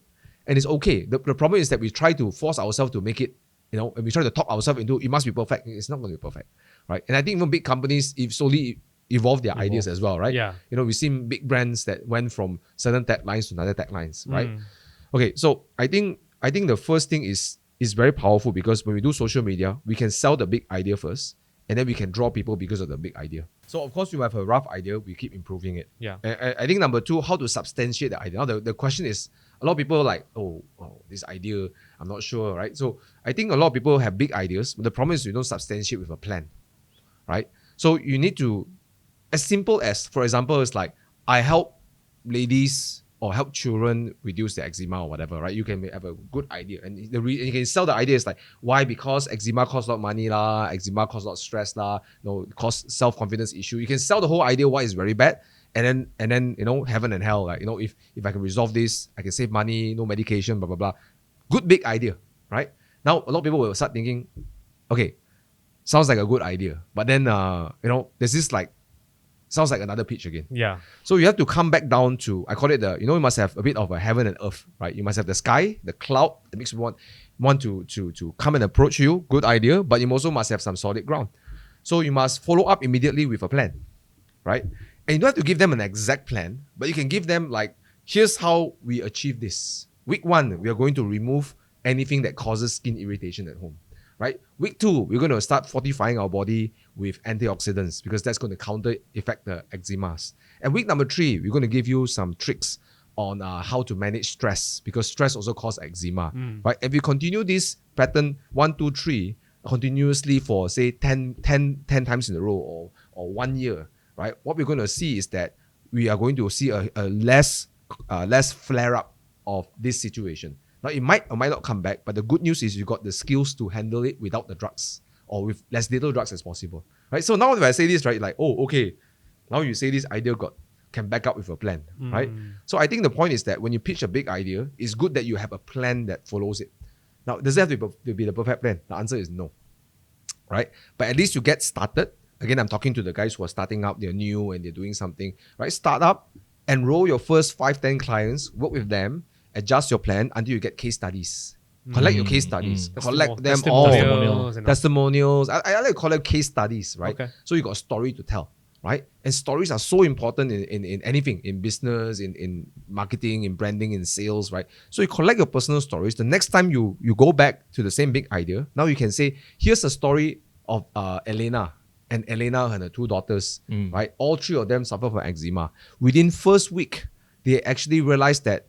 and it's okay. The problem is that we try to force ourselves to make it, and we try to talk ourselves into it must be perfect. It's not going to be perfect, right? And I think even big companies slowly evolve their ideas as well, right? Yeah. We've seen big brands that went from certain taglines to another taglines, right? Okay, so I think the first thing is very powerful, because when we do social media, we can sell the big idea first, and then we can draw people because of the big idea. So of course, you have a rough idea, we keep improving it. Yeah. I think number two, how to substantiate the idea. Now the question is, a lot of people are like, oh, this idea, I'm not sure, right? So I think a lot of people have big ideas, but the problem is you don't substantiate with a plan, right? So you need to, as simple as, for example, it's like, I help ladies or help children reduce their eczema or whatever, right? You can have a good idea, and you can sell the idea is like, why? Because eczema costs a lot of money lah, eczema costs a lot of stress lah, it costs self-confidence issue. You can sell the whole idea why it's very bad, and then heaven and hell, like, if I can resolve this, I can save money, no medication, blah blah blah. Good big idea, right? Now a lot of people will start thinking, okay, sounds like a good idea, but then there's this like, sounds like another pitch again. Yeah. So you have to come back down to, I call it you must have a bit of a heaven and earth, right? You must have the sky, the cloud that makes people want to come and approach you. Good idea, but you also must have some solid ground. So you must follow up immediately with a plan, right? And you don't have to give them an exact plan, but you can give them like, here's how we achieve this. Week 1, we are going to remove anything that causes skin irritation at home. Right? Week 2, we're going to start fortifying our body with antioxidants, because that's going to counter effect the eczemas. And week number 3, we're going to give you some tricks on how to manage stress, because stress also causes eczema. Right? If you continue this pattern 1, 2, 3 continuously for say 10 times in a row or 1 year, right? What we're going to see is that we are going to see a less flare up of this situation. Now, it might or might not come back, but the good news is you got the skills to handle it without the drugs, or with as little drugs as possible, right? So now when I say this, right, like, oh, okay, now you say this idea can back up with a plan, right? So I think the point is that when you pitch a big idea, it's good that you have a plan that follows it. Now, does it have to be the perfect plan? The answer is no, right? But at least you get started. Again, I'm talking to the guys who are starting up, they're new and they're doing something, right? Start up, enroll your first 5-10 clients, work with them, adjust your plan until you get case studies. Collect your case studies. Collect them all. Testimonials. I like to call them case studies, right? Okay. So you got a story to tell, right? And stories are so important in anything, in business, in marketing, in branding, in sales, right? So you collect your personal stories. The next time you go back to the same big idea, now you can say, here's a story of Elena. And Elena and her 2 daughters, right? All 3 of them suffer from eczema. Within first week, they actually realized that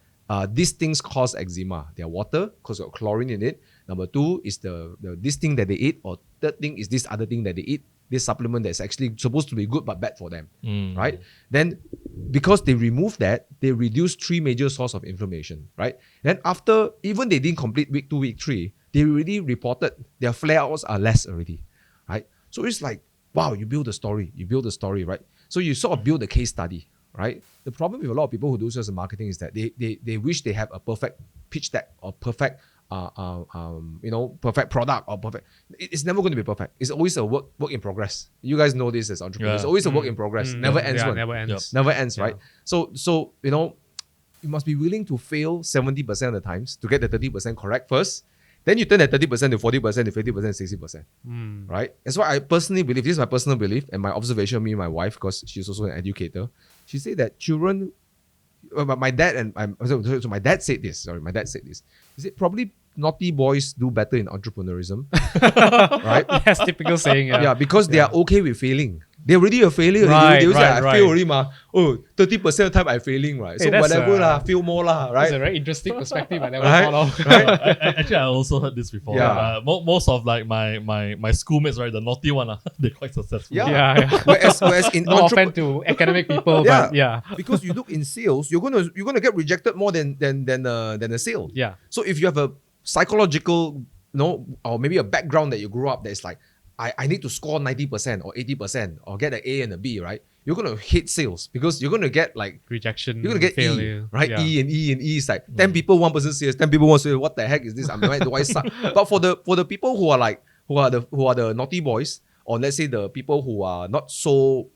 these things cause eczema. Their water, because of chlorine in it. Number 2 is this thing that they eat, or third thing is this other thing that they eat. This supplement that's actually supposed to be good but bad for them, right? Then, because they removed that, they reduced 3 major sources of inflammation, right? Then after, even they didn't complete week 2, week 3, they already reported their flare-outs are less already, right? So it's like, wow, you build a story, right? So you sort of build a case study, right? The problem with a lot of people who do sales and marketing is that they wish they have a perfect pitch deck or perfect perfect product or perfect. It's never going to be perfect. It's always a work in progress. You guys know this as entrepreneurs. It's always a work in progress. Never ends. Never ends. Never ends, right? So you must be willing to fail 70% of the times to get the 30% correct first. Then you turn that 30% to 40% to 50% 60%. Right? That's why I personally believe, this is my personal belief and my observation of me and my wife, because she's also an educator. She said that children, my dad so my dad said this. He said probably naughty boys do better in entrepreneurism. Right? That's typical saying. Yeah, because they are okay with failing. They're already a failure. Right, they say, I right. fail already, ma. Oh, 30% of the time I failing, right? Hey, So that's whatever a- lah, fail more lah, That's right? a very interesting perspective I never Right? thought of. Actually, I also heard this before. Yeah. Most of like my schoolmates, right, the naughty one, they're quite successful. Yeah. Yeah. Whereas in No offense to academic people, Yeah. but yeah. because you look in sales, you're gonna get rejected more than a sale. Yeah. So if you have a psychological, or maybe a background that you grew up that's like, I need to score 90% or 80% or get an A and a B, right? You're gonna hate sales because you're gonna get like Rejection, you're gonna get failure. E, right? Yeah. E and E is like 10 people, 1 person says, 10 people want to say, what the heck is this? Do I suck? But for the people who are like who are the naughty boys, or let's say the people who are not so,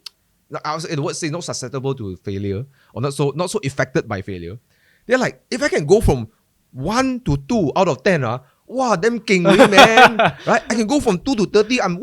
I would say not susceptible to failure, or not so affected by failure, they're like, if I can go from 1 to 2 out of 10, wow, damn king, really, man. Right? I can go from 2 to 30. I'm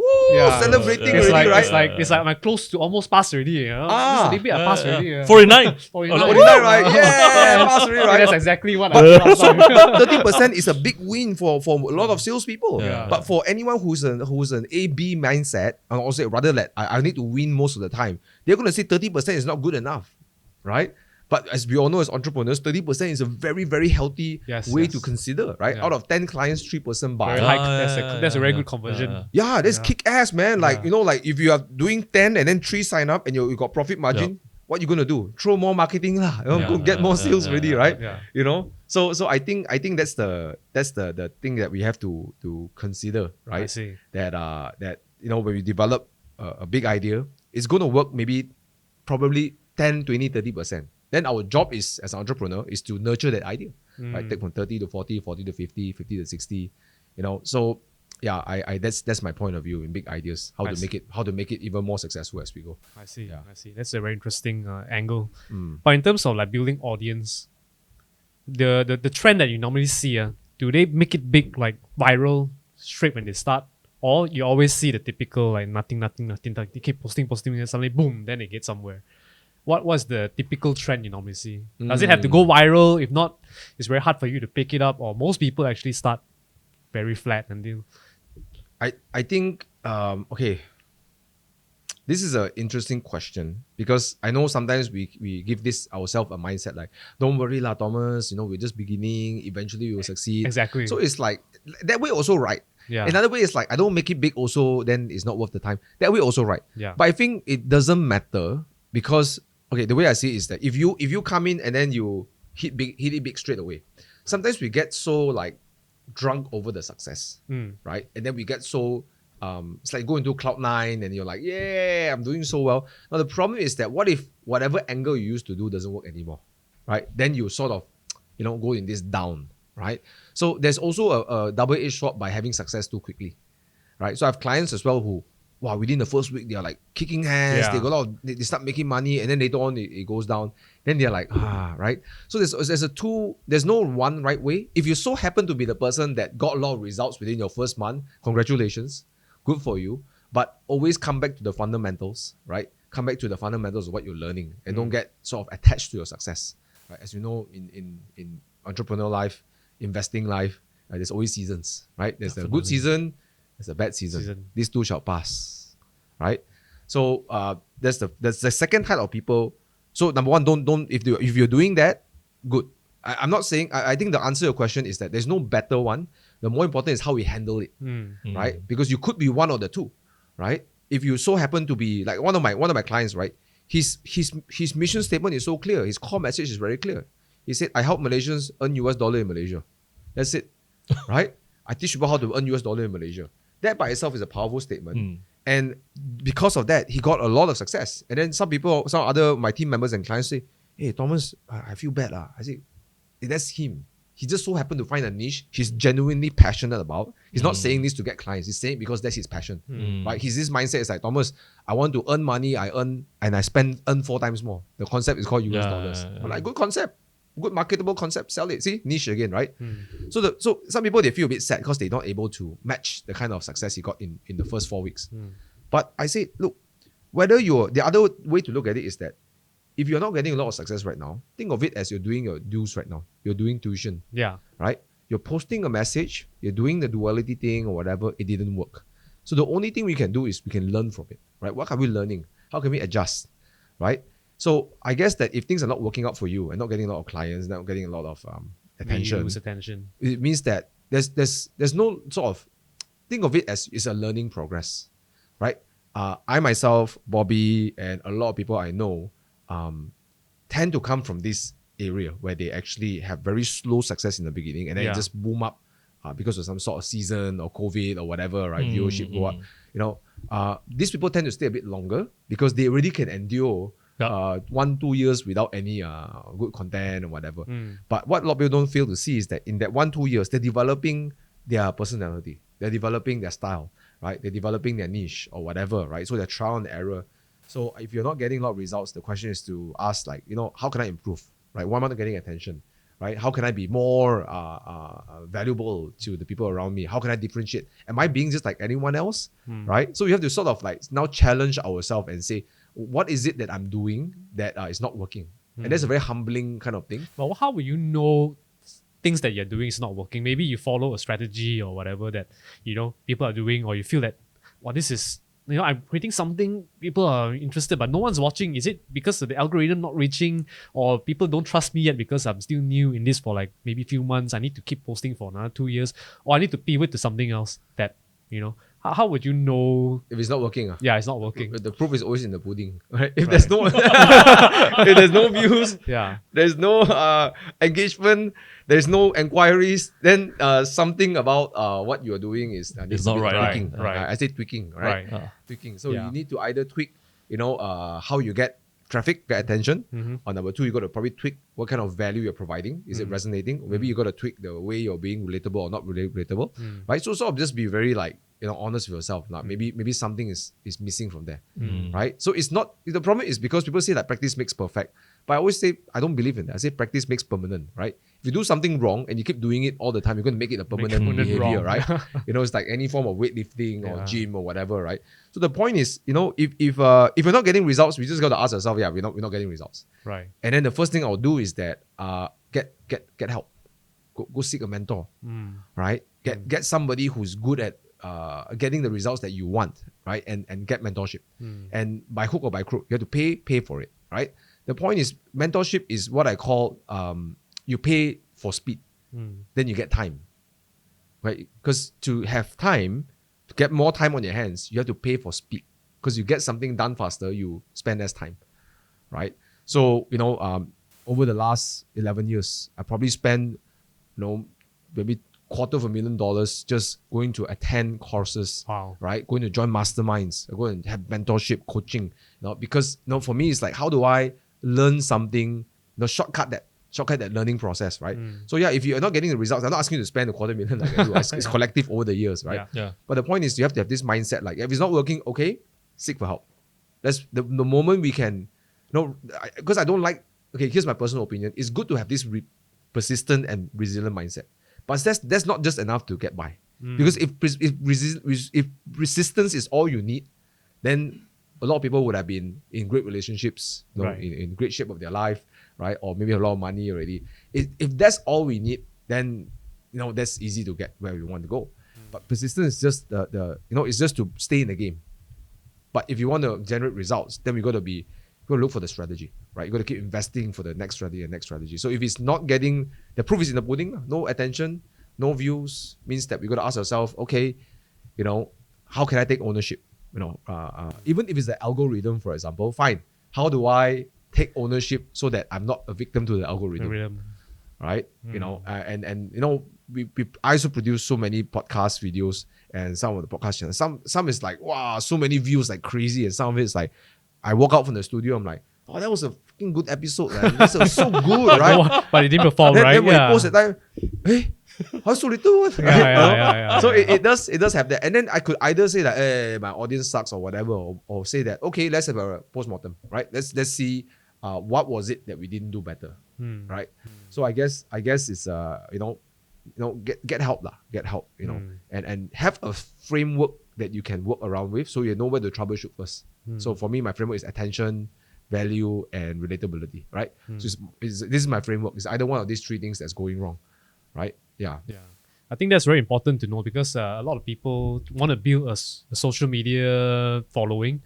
celebrating It's already, like, right? it's like I'm close to almost pass already. You know? Just a little bit I passed already. 49. 49. 49, right? Yeah, pass already, right? That's exactly what I thought. 30% is a big win for a lot of salespeople. Yeah. But for anyone who's an A/B mindset, and also rather that I need to win most of the time, they're going to say 30% is not good enough, right? But as we all know, as entrepreneurs, 30% is a very, very healthy way to consider, right? Yeah. Out of 10 clients, 3% buy. Very high. That's a very good conversion. Yeah, that's Yeah. kick ass, man. Like, Yeah. like if you are doing 10 and then 3 sign up and you got profit margin, what you gonna do? Throw more marketing lah. Go get more sales ready, right? Yeah. So I think that's the thing that we have to consider, right? I see. That when we develop a big idea, it's gonna work maybe probably 10, 20, 30%. Then our job is, as an entrepreneur, is to nurture that idea, right? Take from 30 to 40, 40 to 50, 50 to 60, So yeah, I that's my point of view in big ideas. How to make it even more successful as we go. I see. Yeah. I see. That's a very interesting angle. But in terms of like building audience, the trend that you normally see, do they make it big, like viral, straight when they start? Or you always see the typical like nothing, like they keep posting, and suddenly boom, then they get somewhere. What was the typical trend you normally see? Does it have to go viral? If not, it's very hard for you to pick it up, or most people actually start very flat and then I think okay, this is an interesting question, because I know sometimes we give this ourselves a mindset like, don't worry lah, Thomas, we're just beginning, eventually we will succeed. Exactly. So it's like that way also right. Yeah. Another way is like, I don't make it big also, then it's not worth the time. That way also right. Yeah. But I think it doesn't matter, because okay, the way I see it is that if you come in and then you hit it big straight away, sometimes we get so like drunk over the success, right? And then we get so it's like go into cloud 9 and you're like, yeah, I'm doing so well. Now the problem is that what if whatever angle you used to do doesn't work anymore, right? Then you sort of go in this down, right? So there's also a double-edged sword by having success too quickly, right? So I have clients as well who, wow, within the first week, they're like kicking ass, they start making money, and then later on it goes down. Then they're like, right? So there's no one right way. If you so happen to be the person that got a lot of results within your first month, congratulations, good for you. But always come back to the fundamentals, right? Come back to the fundamentals of what you're learning, and don't get sort of attached to your success. Right? As you know, in entrepreneurial life, investing life, there's always seasons, right? There's the good season, there's a bad season. These two shall pass, right? So that's the second type of people. So number one, don't if you're doing that, good. I'm not saying, I think the answer to your question is that there's no better one. The more important is how we handle it, right? Because you could be one of the two, right? If you so happen to be like one of my clients, right? His mission statement is so clear. His core message is very clear. He said, I help Malaysians earn US dollar in Malaysia. That's it, right? I teach people how to earn US dollar in Malaysia. That by itself is a powerful statement. And because of that, he got a lot of success. And then some other my team members and clients say, hey, Thomas, I feel bad. I say, hey, that's him. He just so happened to find a niche he's genuinely passionate about. He's not saying this to get clients. He's saying it because that's his passion. Right? His mindset is like, Thomas, I want to earn money. I earn and I earn 4 times more. The concept is called US dollars. I'm like, good concept. good marketable concept, sell it. See, niche again, right? So some people, they feel a bit sad because they're not able to match the kind of success he got in the first 4 weeks. But I say, look, the other way to look at it is that if you're not getting a lot of success right now, think of it as you're doing your dues right now. You're doing tuition. Yeah. Right? You're posting a message, you're doing the duality thing or whatever, it didn't work. So the only thing we can do is we can learn from it, right? What are we learning? How can we adjust, right? So I guess that if things are not working out for you and not getting a lot of clients, not getting a lot of attention, it means that there's no sort of, think of it as it's a learning progress, right? I myself, Bobby, and a lot of people I know tend to come from this area where they actually have very slow success in the beginning and then it just boom up because of some sort of season or COVID or whatever, right? Viewership go up. You know, these people tend to stay a bit longer because they already can endure 1-2 years without any good content or whatever. But what a lot of people don't fail to see is that in that 1-2 years, they're developing their personality. They're developing their style, right? They're developing their niche or whatever, right? So they're trial and error. So if you're not getting a lot of results, the question is to ask, like, you know, how can I improve, right? Why am I not getting attention, right? How can I be more valuable to the people around me? How can I differentiate? Am I being just like anyone else, right? So we have to sort of like now challenge ourselves and say, what is it that I'm doing that is not working? And that's a very humbling kind of thing. But how will you know things that you're doing is not working? Maybe you follow a strategy or whatever that, you know, people are doing, or you feel that, well, this is, you know, I'm creating something, people are interested, but no one's watching. Is it because of the algorithm not reaching, or people don't trust me yet because I'm still new in this for like maybe a few months? I need to keep posting for another 2 years, or I need to pivot to something else that, you know, how would you know if it's not working? Yeah, it's not working. The proof is always in the pudding, right? If there's no, if there's no views, there's no engagement, there's no inquiries, then something about what you're doing is it's not right. Tweaking. Right. I say tweaking, right? Tweaking. So you need to either tweak, you know, how you get traffic, get attention. Or number two, you got to probably tweak what kind of value you're providing. Is it resonating? Or maybe you got to tweak the way you're being relatable or not relatable, right? So sort of just be very like, you know, honest with yourself. Now, maybe something is missing from there, right? So it's not, the problem is because people say that practice makes perfect. But I always say, I don't believe in that. I say practice makes permanent, right? If you do something wrong and you keep doing it all the time, you're going to make it a permanent behavior, right? You know, it's like any form of weightlifting or gym or whatever, right? So the point is, you know, if you're not getting results, we just got to ask ourselves, we're not getting results. Right. And then the first thing I'll do is that get help. Go seek a mentor, right? Get somebody who's good at getting the results that you want, right? And get mentorship. And by hook or by crook, you have to pay for it, right? The point is, mentorship is what I call you pay for speed, then you get time, right? Because to have time, to get more time on your hands, you have to pay for speed. Because you get something done faster, you spend less time, right? So, you know, over the last 11 years, I probably spent, you know, maybe $250,000 just going to attend courses, right? Going to join masterminds, go and have mentorship, coaching, you know, because, you know, for me, it's like, how do I learn something, you know, shortcut that learning process, right? So yeah, if you're not getting the results, I'm not asking you to spend $250,000 like I do. It's collective over the years, right? But the point is, you have to have this mindset, like, if it's not working, okay, seek for help. That's the moment we can, you know, because I don't like, okay, here's my personal opinion. It's good to have this persistent and resilient mindset. But that's not just enough to get by. Because if resistance is all you need, then a lot of people would have been in great relationships, you know, in great shape of their life, right? Or maybe a lot of money already. If that's all we need, then, you know, that's easy to get where we want to go. But persistence is just the you know, it's just to stay in the game. But if you want to generate results, then we got to look for the strategy, right? You got to keep investing for the next strategy and next strategy. So if it's not getting, the proof is in the pudding, no attention, no views, means that we got to ask ourselves, okay, you know, how can I take ownership? You know, even if it's the algorithm, for example, fine. How do I take ownership so that I'm not a victim to the algorithm? Right? You know, and you know, I also produce so many podcast videos, and some of the podcast channels, some is like, wow, so many views like crazy, and some of it is like, I walk out from the studio, I'm like, oh, that was a fucking good episode, man. This was so good, right? But it didn't perform, right? Then when you post that time, hey, how so little? So it does have that. And then I could either say that, hey, my audience sucks or whatever, or say that, okay, let's have a postmortem, right? Let's see what was it that we didn't do better, right? So I guess it's get help lah, get help, and have a framework that you can work around with, so you know where to troubleshoot first. So for me, my framework is attention, value, and relatability, right? So this is my framework. It's either one of these three things that's going wrong, right? Yeah. I think that's very important to know because a lot of people want to build a social media following.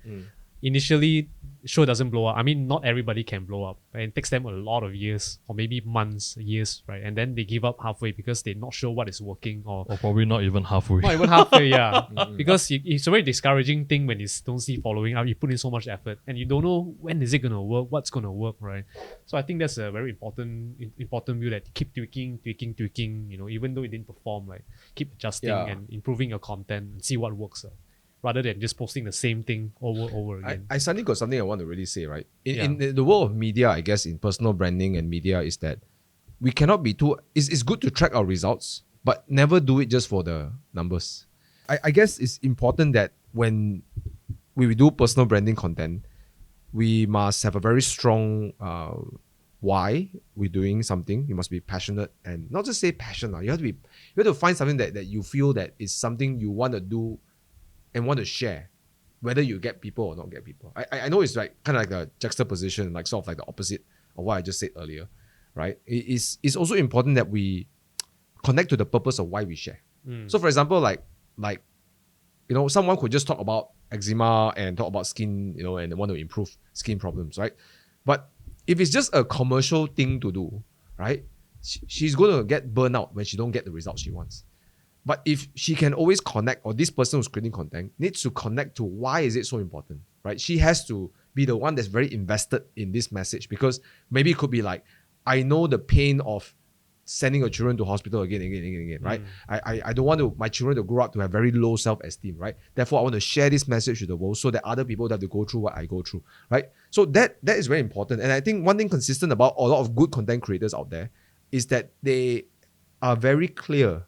Initially, show doesn't blow up. I mean, not everybody can blow up. Right? It takes them a lot of years or maybe months, years, right? And then they give up halfway because they're not sure what is working or probably not even halfway. Not even halfway, yeah. Because it's a very discouraging thing when you don't see following up. You put in so much effort and you don't know when is it going to work, what's going to work, right? So I think that's a very important view that keep tweaking, even though it didn't perform, like keep adjusting and improving your content and see what works. Rather than just posting the same thing over again. I suddenly got something I want to really say, right? In the world of media, I guess in personal branding and media is that we cannot be too... It's good to track our results, but never do it just for the numbers. I guess it's important that when we do personal branding content, we must have a very strong why we're doing something. You must be passionate, and not just say passion. You have to find something that you feel that is something you want to do and want to share, whether you get people or not get people. I know it's like kind of like a juxtaposition, like sort of like the opposite of what I just said earlier, right? It's also important that we connect to the purpose of why we share. So for example, like someone could just talk about eczema and talk about skin, and they want to improve skin problems, right? But if it's just a commercial thing to do, right, she's going to get burnt out when she don't get the results she wants. But if she can always connect, or this person who's creating content needs to connect to why is it so important, right? She has to be the one that's very invested in this message, because maybe it could be like, I know the pain of sending your children to hospital again, right? I don't want my children to grow up to have very low self-esteem, right? Therefore, I want to share this message with the world so that other people don't have to go through what I go through, right? So that is very important. And I think one thing consistent about a lot of good content creators out there is that they are very clear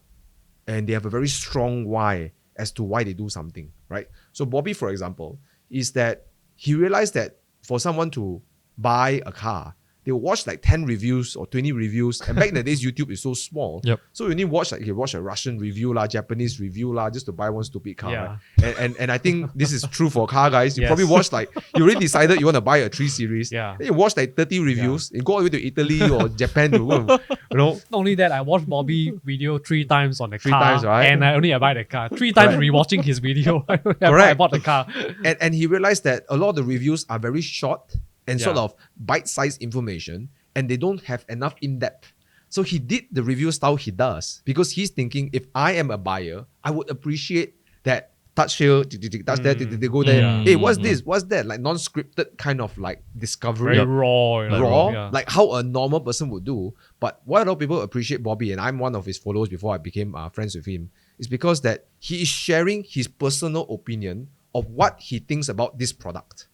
and they have a very strong why as to why they do something, right? So Bobby, for example, is that he realized that for someone to buy a car, they will watch like 10 reviews or 20 reviews. And back in the days, YouTube is so small. So you only watch you watch a Russian review, Japanese review, just to buy one stupid car. Right? And I think this is true for car guys. You probably watch you already decided you want to buy a 3 Series. Then you watch like 30 reviews. You go all the way to Italy or Japan to go, Not only that, I watched Bobby video 3 times on the car. 3 times, right? And I buy the car. 3 times rewatching his video. I bought the car. And he realized that a lot of the reviews are very short and sort of bite-sized information, and they don't have enough in-depth. So he did the review style he does because he's thinking, if I am a buyer, I would appreciate that touch here, touch there, they go there. Hey, what's this? What's that? Like non-scripted kind of like discovery. Very raw. Like how a normal person would do. But what a lot of people appreciate Bobby, and I'm one of his followers before I became friends with him, is because that he is sharing his personal opinion of what he thinks about this product.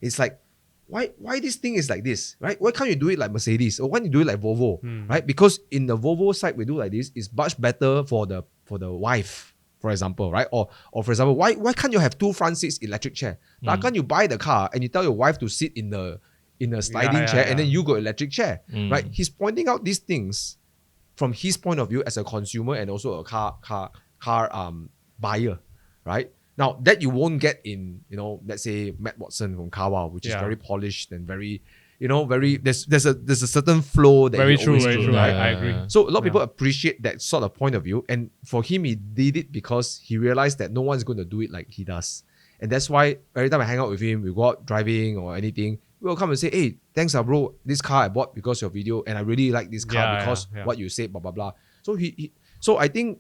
It's like, why this thing is like this, right? Why can't you do it like Mercedes, or why don't you do it like Volvo, right? Because in the Volvo side we do like this, it's much better for the wife, for example, right? Or for example, why can't you have 2 front seats electric chair? How can't you buy the car and you tell your wife to sit in a sliding chair and then you go electric chair, right? He's pointing out these things from his point of view as a consumer and also a car buyer, right? Now, that you won't get in, let's say Matt Watson from Kawa, which is very polished and very, there's a certain flow that very he true, always very do, true. right? I agree. So a lot of people appreciate that sort of point of view. And for him, he did it because he realized that no one's going to do it like he does. And that's why every time I hang out with him, we go out driving or anything, we'll come and say, hey, thanks bro, this car I bought because of your video, and I really like this car because what you said, blah, blah, blah. So so I think,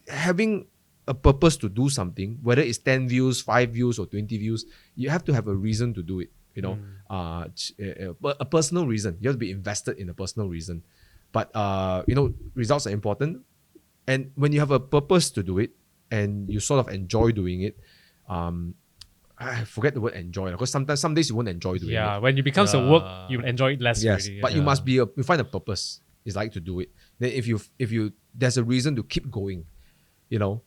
having a purpose to do something, whether it's 10 views, 5 views, or 20 views, you have to have a reason to do it, a personal reason. You have to be invested in a personal reason. But, results are important. And when you have a purpose to do it and you sort of enjoy doing it, I forget the word enjoy, because some days you won't enjoy doing it. Yeah, when it becomes a work, you enjoy it less. Yes, already, but you find a purpose. It's like to do it. Then if you there's a reason to keep going.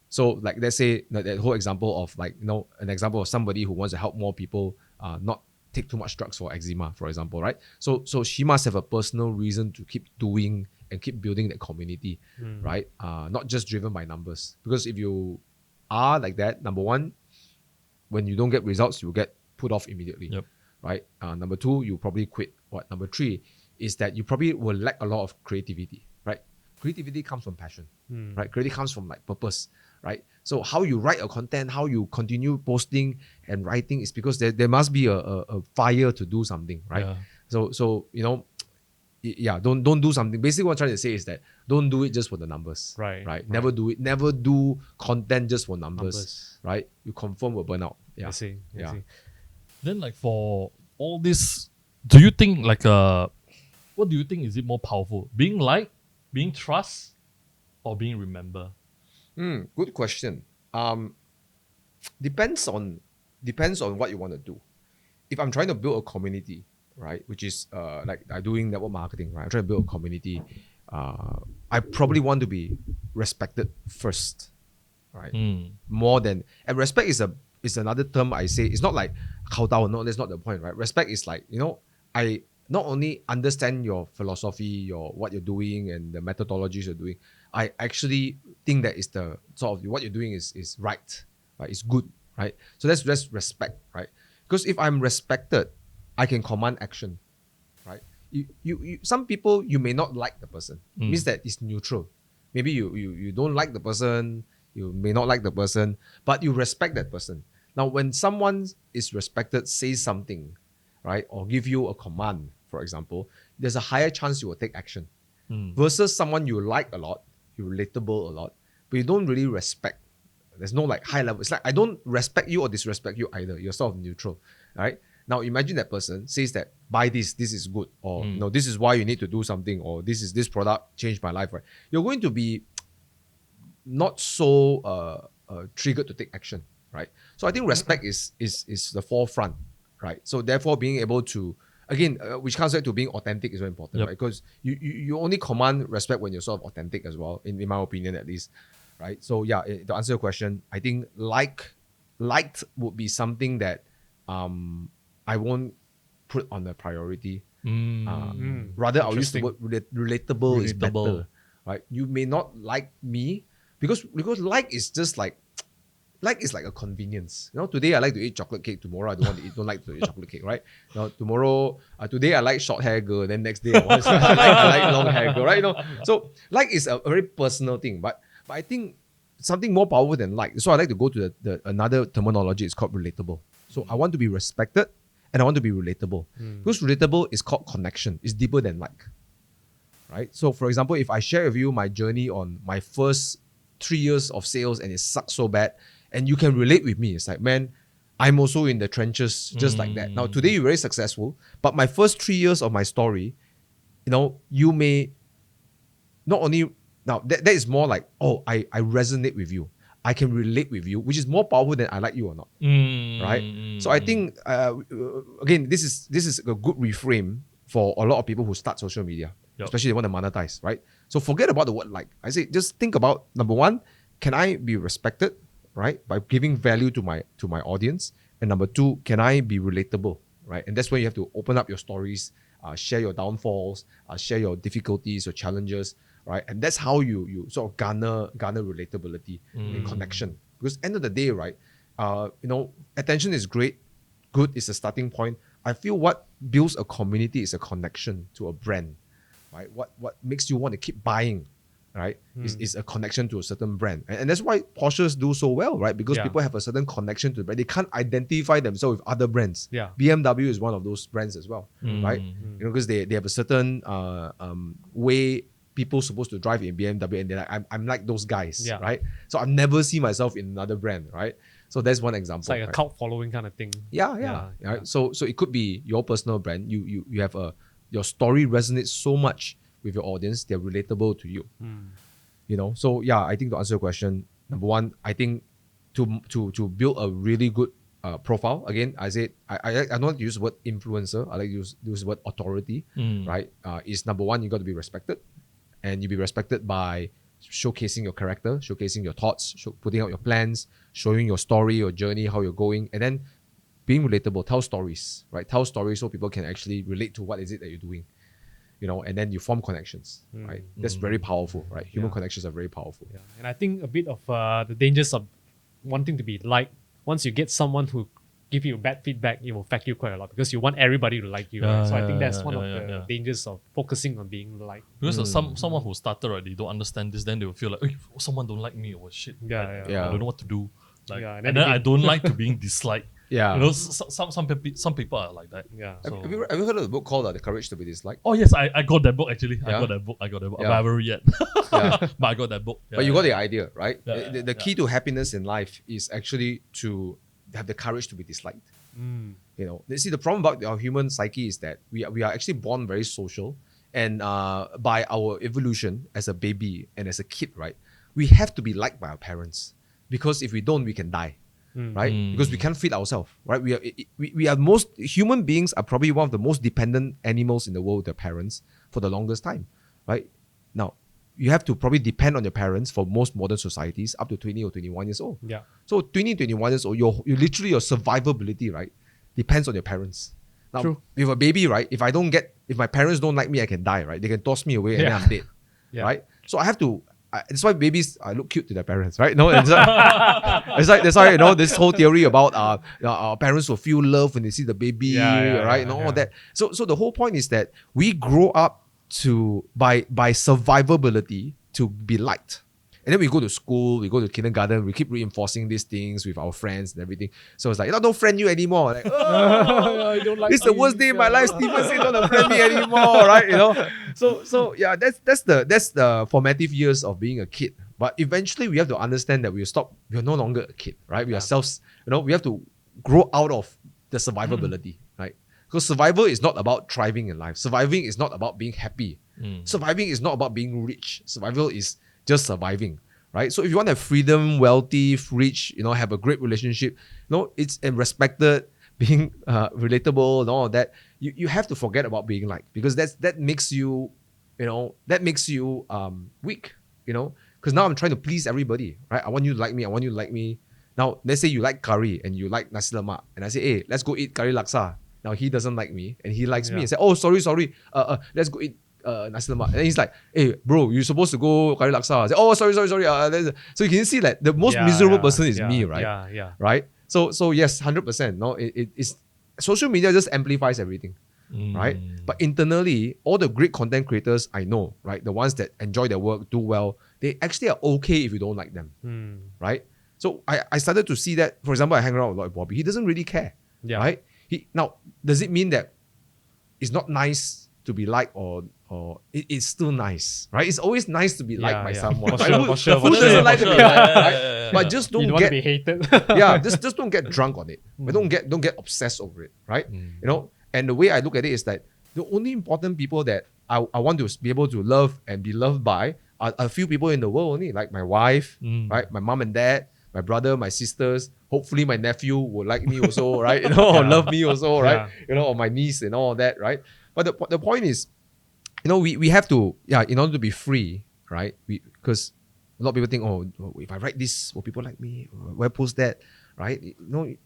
So like let's say that whole example of an example of somebody who wants to help more people not take too much drugs for eczema, for example, right? So she must have a personal reason to keep doing and keep building that community, right? Not just driven by numbers. Because if you are like that, number one, when you don't get results, you get put off immediately, right? Number two, you probably quit. Number three is that you probably will lack a lot of creativity, right? Creativity comes from passion, right? Creativity comes from like purpose, right? So how you write a content, how you continue posting and writing is because there must be a fire to do something, right? Yeah. So don't do something. Basically what I'm trying to say is that don't do it just for the numbers, right? Never do content just for numbers. Right? You confirm will burn out. I see. Then like for all this, do you think like what do you think is it more powerful? Being liked, being trust, or being remembered? Good question. Depends on what you want to do. If I'm trying to build a community, right, which is like I'm doing network marketing, right? I'm trying to build a community. I probably want to be respected first, right? More than, and respect is another term I say. It's not like kowtow. No, that's not the point, right? Respect is like, I not only understand your philosophy, what you're doing and the methodologies you're doing. I actually think that is the sort of what you're doing is right? It's good, right? So that's respect, right? Because if I'm respected, I can command action, right? You some people you may not like the person. Means that it's neutral. Maybe you don't like the person, you may not like the person, but you respect that person. Now, when someone is respected, says something, right, or give you a command, for example, there's a higher chance you will take action. Versus someone you like a lot, you're relatable a lot, but you don't really respect. There's no like high level. It's like I don't respect you or disrespect you either. You're sort of neutral, right? Now imagine that person says that buy this is good, or this is why you need to do something, or this product changed my life, right? You're going to be not so triggered to take action, right? So I think respect is the forefront, right? So therefore being able to, again, which comes back to being authentic is very important, right? Because you only command respect when you're sort of authentic as well, in my opinion at least, right? So yeah, to answer your question, I think liked would be something that I won't put on the priority. Rather, I'll use the word relatable is better, right? You may not like me because like is just like is like a convenience. Today I like to eat chocolate cake. Tomorrow I don't like to eat chocolate cake, right? Today I like short hair girl. Then next day I like long hair girl, right? So like is a very personal thing, but I think something more powerful than like. So I like to go to the another terminology. It's called relatable. So I want to be respected and I want to be relatable. Because relatable is called connection. It's deeper than like, right? So for example, if I share with you my journey on my first 3 years of sales and it sucks so bad, and you can relate with me, it's like, man, I'm also in the trenches just like that. Now today you're very successful, but my first 3 years of my story, you may not only, now that is more like, oh, I resonate with you. I can relate with you, which is more powerful than I like you or not, right? So I think again, this is a good reframe for a lot of people who start social media, especially they want to monetize, right? So forget about the word like. I say just think about, number one, can I be respected, right, by giving value to my audience, and number two, can I be relatable, right? And that's when you have to open up your stories, share your downfalls, share your difficulties, your challenges. Right, and that's how you sort of garner relatability and connection. Because end of the day, right, attention is great, good is a starting point. I feel what builds a community is a connection to a brand, right? What makes you want to keep buying, right, is a connection to a certain brand, and that's why Porsches do so well, right? Because people have a certain connection to the brand. They can't identify themselves with other brands. BMW is one of those brands as well, right? Because they have a certain way people supposed to drive in BMW, and they're like, I'm like those guys, right? So I've never seen myself in another brand, right? So that's one example. It's like a cult following kind of thing. Right? So it could be your personal brand. You have your story resonates so much with your audience, they're relatable to you. So yeah, I think to answer your question, number one, I think to build a really good profile, again, I said I don't like to use the word influencer. I like to use the word authority, right? Is number one, you got to be respected. And you be respected by showcasing your character, showcasing your thoughts, putting out your plans, showing your story, your journey, how you're going. And then being relatable, tell stories, right? Tell stories so people can actually relate to what is it that you're doing, and then you form connections, right? That's very powerful, right? Human connections are very powerful. Yeah. And I think a bit of the dangers of wanting to be liked, once you get someone who give you bad feedback, it will affect you quite a lot because you want everybody to like you. Right? So I think that's one of the dangers of focusing on being liked. Because someone who started, right, they don't understand this, then they will feel like, someone don't like me, or shit. I don't know what to do. Like, and then I don't like to being disliked. Yeah. Some people are like that. Yeah. So, Have you heard of the book called The Courage to Be Disliked? oh yes, I got that book actually. Yeah? I got that book. Yeah. But I haven't read yet. Yeah. But I got that book. But you got the idea, right? Yeah, The key to happiness in life is actually to have the courage to be disliked. See, the problem about our human psyche is that we are actually born very social, and by our evolution as a baby and as a kid, right, we have to be liked by our parents, because if we don't, we can die, right? Because we can't feed ourselves, right? We are most human beings are probably one of the most dependent animals in the world, their parents, for the longest time, right? Now, you have to probably depend on your parents for most modern societies up to 20 or 21 years old. Yeah. So 20, 21 years old, you literally your survivability, right, depends on your parents. Now, True. with a baby, right, if my parents don't like me, I can die, right? They can toss me away and then I'm dead, right? So I have to. That's why babies look cute to their parents, right? No, that's why this whole theory about our parents will feel love when they see the baby, right? And all that. So the whole point is that we grow up by survivability to be liked. And then we go to school, we go to kindergarten, we keep reinforcing these things with our friends and everything. So it's like, I don't friend you anymore. Like, I don't like it's the worst day in my life. Steven said don't friend me anymore, right? So yeah, that's the formative years of being a kid. But eventually we have to understand that we're no longer a kid, right? We ourselves, we have to grow out of the survivability, right? Because survival is not about thriving in life. Surviving is not about being happy. Surviving is not about being rich. Survival is just surviving, right? So if you want to have freedom, wealthy, rich, have a great relationship, it's and respected, being relatable and all of that, you have to forget about being liked, because that makes you, weak, because now I'm trying to please everybody, right? I want you to like me. I want you to like me. Now, let's say you like curry and you like nasi lemak, and I say, hey, let's go eat curry laksa. Now he doesn't like me and he likes me and say, oh, sorry, let's go eat nasi lemak. And then he's like, hey, bro, you're supposed to go curry laksa. I say, oh, sorry. So you can see that the most miserable person is me, right? Yeah. Right? So yes, 100%. No, it's social media just amplifies everything, right? But internally, all the great content creators I know, right, the ones that enjoy their work, do well, they actually are okay if you don't like them, right? So I started to see that. For example, I hang around with Lloyd Bobby. He doesn't really care, right? Now, does it mean that it's not nice to be liked, or it's still nice, right? It's always nice to be liked by someone. For sure. Who doesn't like to be liked, right? But just don't You don't want to be hated. just don't get drunk on it. But don't get obsessed over it, right? And the way I look at it is that the only important people that I want to be able to love and be loved by are a few people in the world only, like my wife, right? My mom and dad, my brother, my sisters. Hopefully my nephew will like me also, right? Or love me also, right? Or my niece and all that, right? But the point is, we have to, in order to be free, right? Because a lot of people think, oh, if I write this, will people like me? Will I post that, right?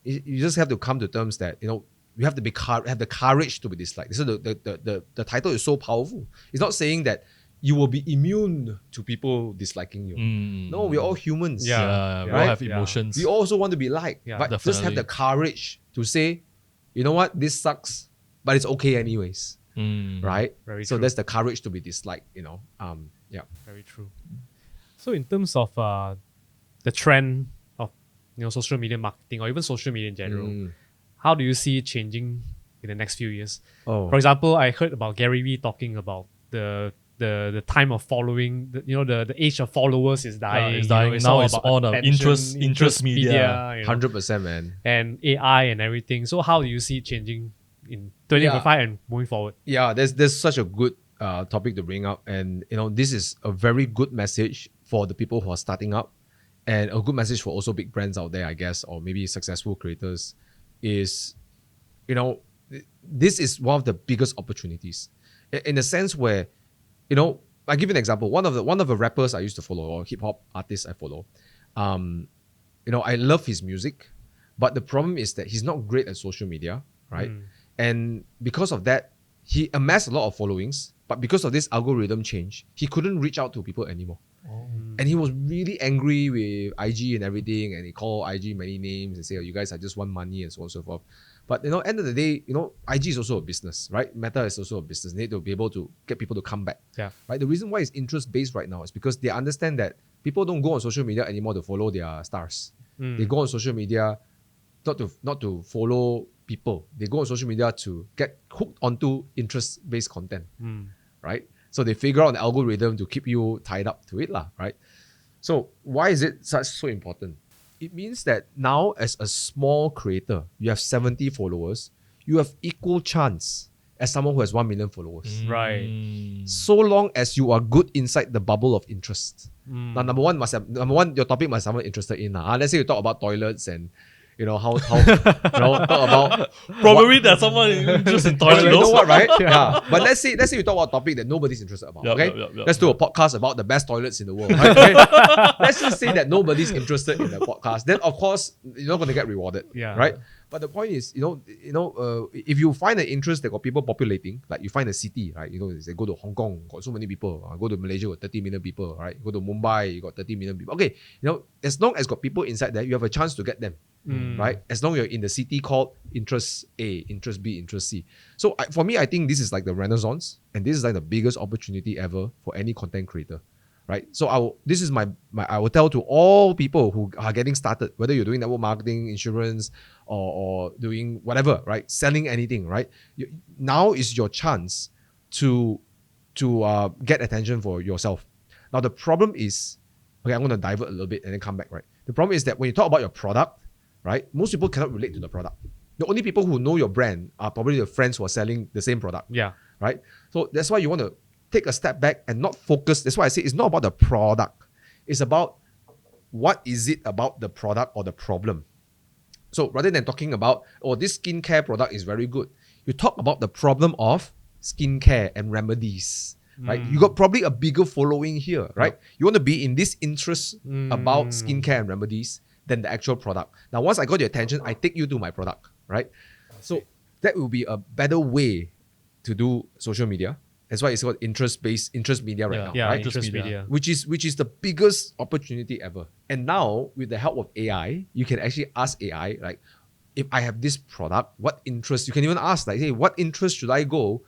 You just have to come to terms that, you have to have the courage to be disliked. So the title is so powerful. It's not saying that you will be immune to people disliking you. No, we're all humans. We all have emotions. We also want to be liked. But definitely. just have the courage to say, you know what, this sucks, but it's okay anyways. Right? Very so true. that's the courage to be disliked, Very true. So in terms of the trend of social media marketing, or even social media in general, how do you see it changing in the next few years? For example, I heard about Gary Vee talking about the time of following, the age of followers is dying. It's dying. Now it's all the interest media. 100%, man. And AI and everything. So how do you see it changing in 2025 and moving forward? Yeah, there's such a good topic to bring up, and this is a very good message for the people who are starting up, and a good message for also big brands out there, I guess, or maybe successful creators. Is this is one of the biggest opportunities, in the sense where, I give you an example. One of the rappers I used to follow, or hip hop artists I follow, I love his music, But the problem is that he's not great at social media, right? Mm. And because of that, he amassed a lot of followings. But because of this algorithm change, he couldn't reach out to people anymore. And he was really angry with IG and everything, and he called IG many names and say, "Oh, you guys, I just want money," and so on and so forth. But end of the day, IG is also a business, right? Meta is also a business. They need to be able to get people to come back. Yeah. Right. The reason why it's interest based right now is because they understand that people don't go on social media anymore to follow their stars. They go on social media not to follow people. They go on social media to get hooked onto interest based content. Right? So they figure out an algorithm to keep you tied up to it, right? So why is it so important? It means that now as a small creator, you have 70 followers, you have equal chance as someone who has 1 million followers. Right. So long as you are good inside the bubble of interest. Now, number one, your topic must have someone interested in. Let's say you talk about toilets and how talk about Probably there's someone interested in toilet. you know what, right? Yeah. But let's say you talk about a topic that nobody's interested about. Yep, Okay, yep. let's do a podcast about the best toilets in the world. Right? Okay? Let's just say that nobody's interested in the podcast. Then of course you're not going to get rewarded. Yeah. Right. But the point is, if you find an interest that got people populating, like you find a city, right? They go to Hong Kong, got so many people. Go to Malaysia, got 30 million people, right? Go to Mumbai, you got 30 million people. Okay, as long as got people inside there, you have a chance to get them. Right? As long as you're in the city called interest A, interest B, interest C. So for me, I think this is like the renaissance, and this is like the biggest opportunity ever for any content creator. Right? So I will tell to all people who are getting started, whether you're doing network marketing, insurance, or doing whatever, right? Selling anything, right? Now is your chance to get attention for yourself. Now the problem is, okay, I'm going to divert a little bit and then come back, right? The problem is that when you talk about your product, right? Most people cannot relate to the product. The only people who know your brand are probably your friends who are selling the same product. Yeah. Right? So that's why you want to take a step back and not focus. That's why I say it's not about the product. It's about what is it about the product or the problem. So rather than talking about, this skincare product is very good, you talk about the problem of skincare and remedies. Right? You got probably a bigger following here, right? You want to be in this interest about skincare and remedies than the actual product. Now, once I got your attention, I take you to my product, right? So that will be a better way to do social media. That's why it's called interest media right now, right? Interest media. Which is the biggest opportunity ever. And now, with the help of AI, you can actually ask AI, like, if I have this product, what interest? You can even ask, like, hey, what interest should I go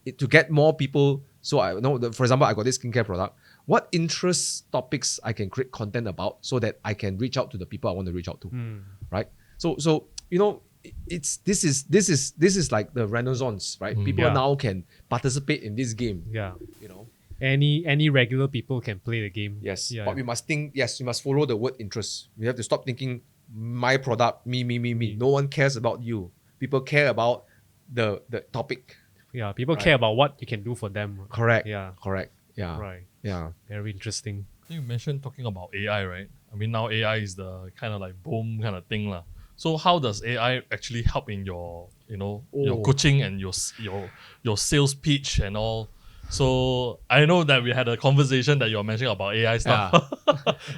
to get more people? So I know, for example, I got this skincare product. What interest topics I can create content about so that I can reach out to the people I want to reach out to, right? So this is like the renaissance, right? People now can participate in this game. Yeah. Any regular people can play the game. Yes, Yeah. but we must think. Yes, we must follow the word interest. We have to stop thinking my product, me. No one cares about you. People care about the topic. Yeah. People care about what you can do for them. Correct. Yeah. Correct. Yeah. Right. Yeah. Very interesting. You mentioned talking about AI, right? I mean, now AI is the kind of like boom kind of thing, lah. So how does AI actually help in your, your coaching and your sales pitch and all? So I know that we had a conversation that you're mentioning about AI stuff,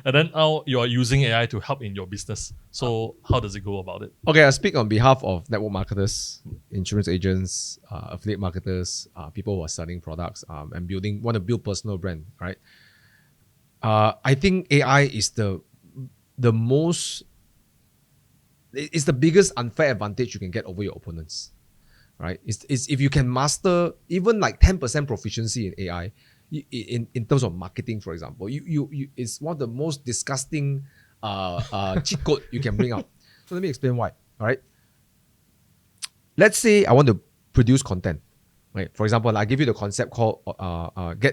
and then now you are using AI to help in your business. So how does it go about it? Okay, I speak on behalf of network marketers, insurance agents, affiliate marketers, people who are selling products and want to build personal brand, right? I think AI is the most, it's the biggest unfair advantage you can get over your opponents, right? It's if you can master even like 10% proficiency in AI, in terms of marketing, for example, you it's one of the most disgusting cheat code you can bring out. So let me explain why. All right. Let's say I want to produce content, right? For example, I give you the concept called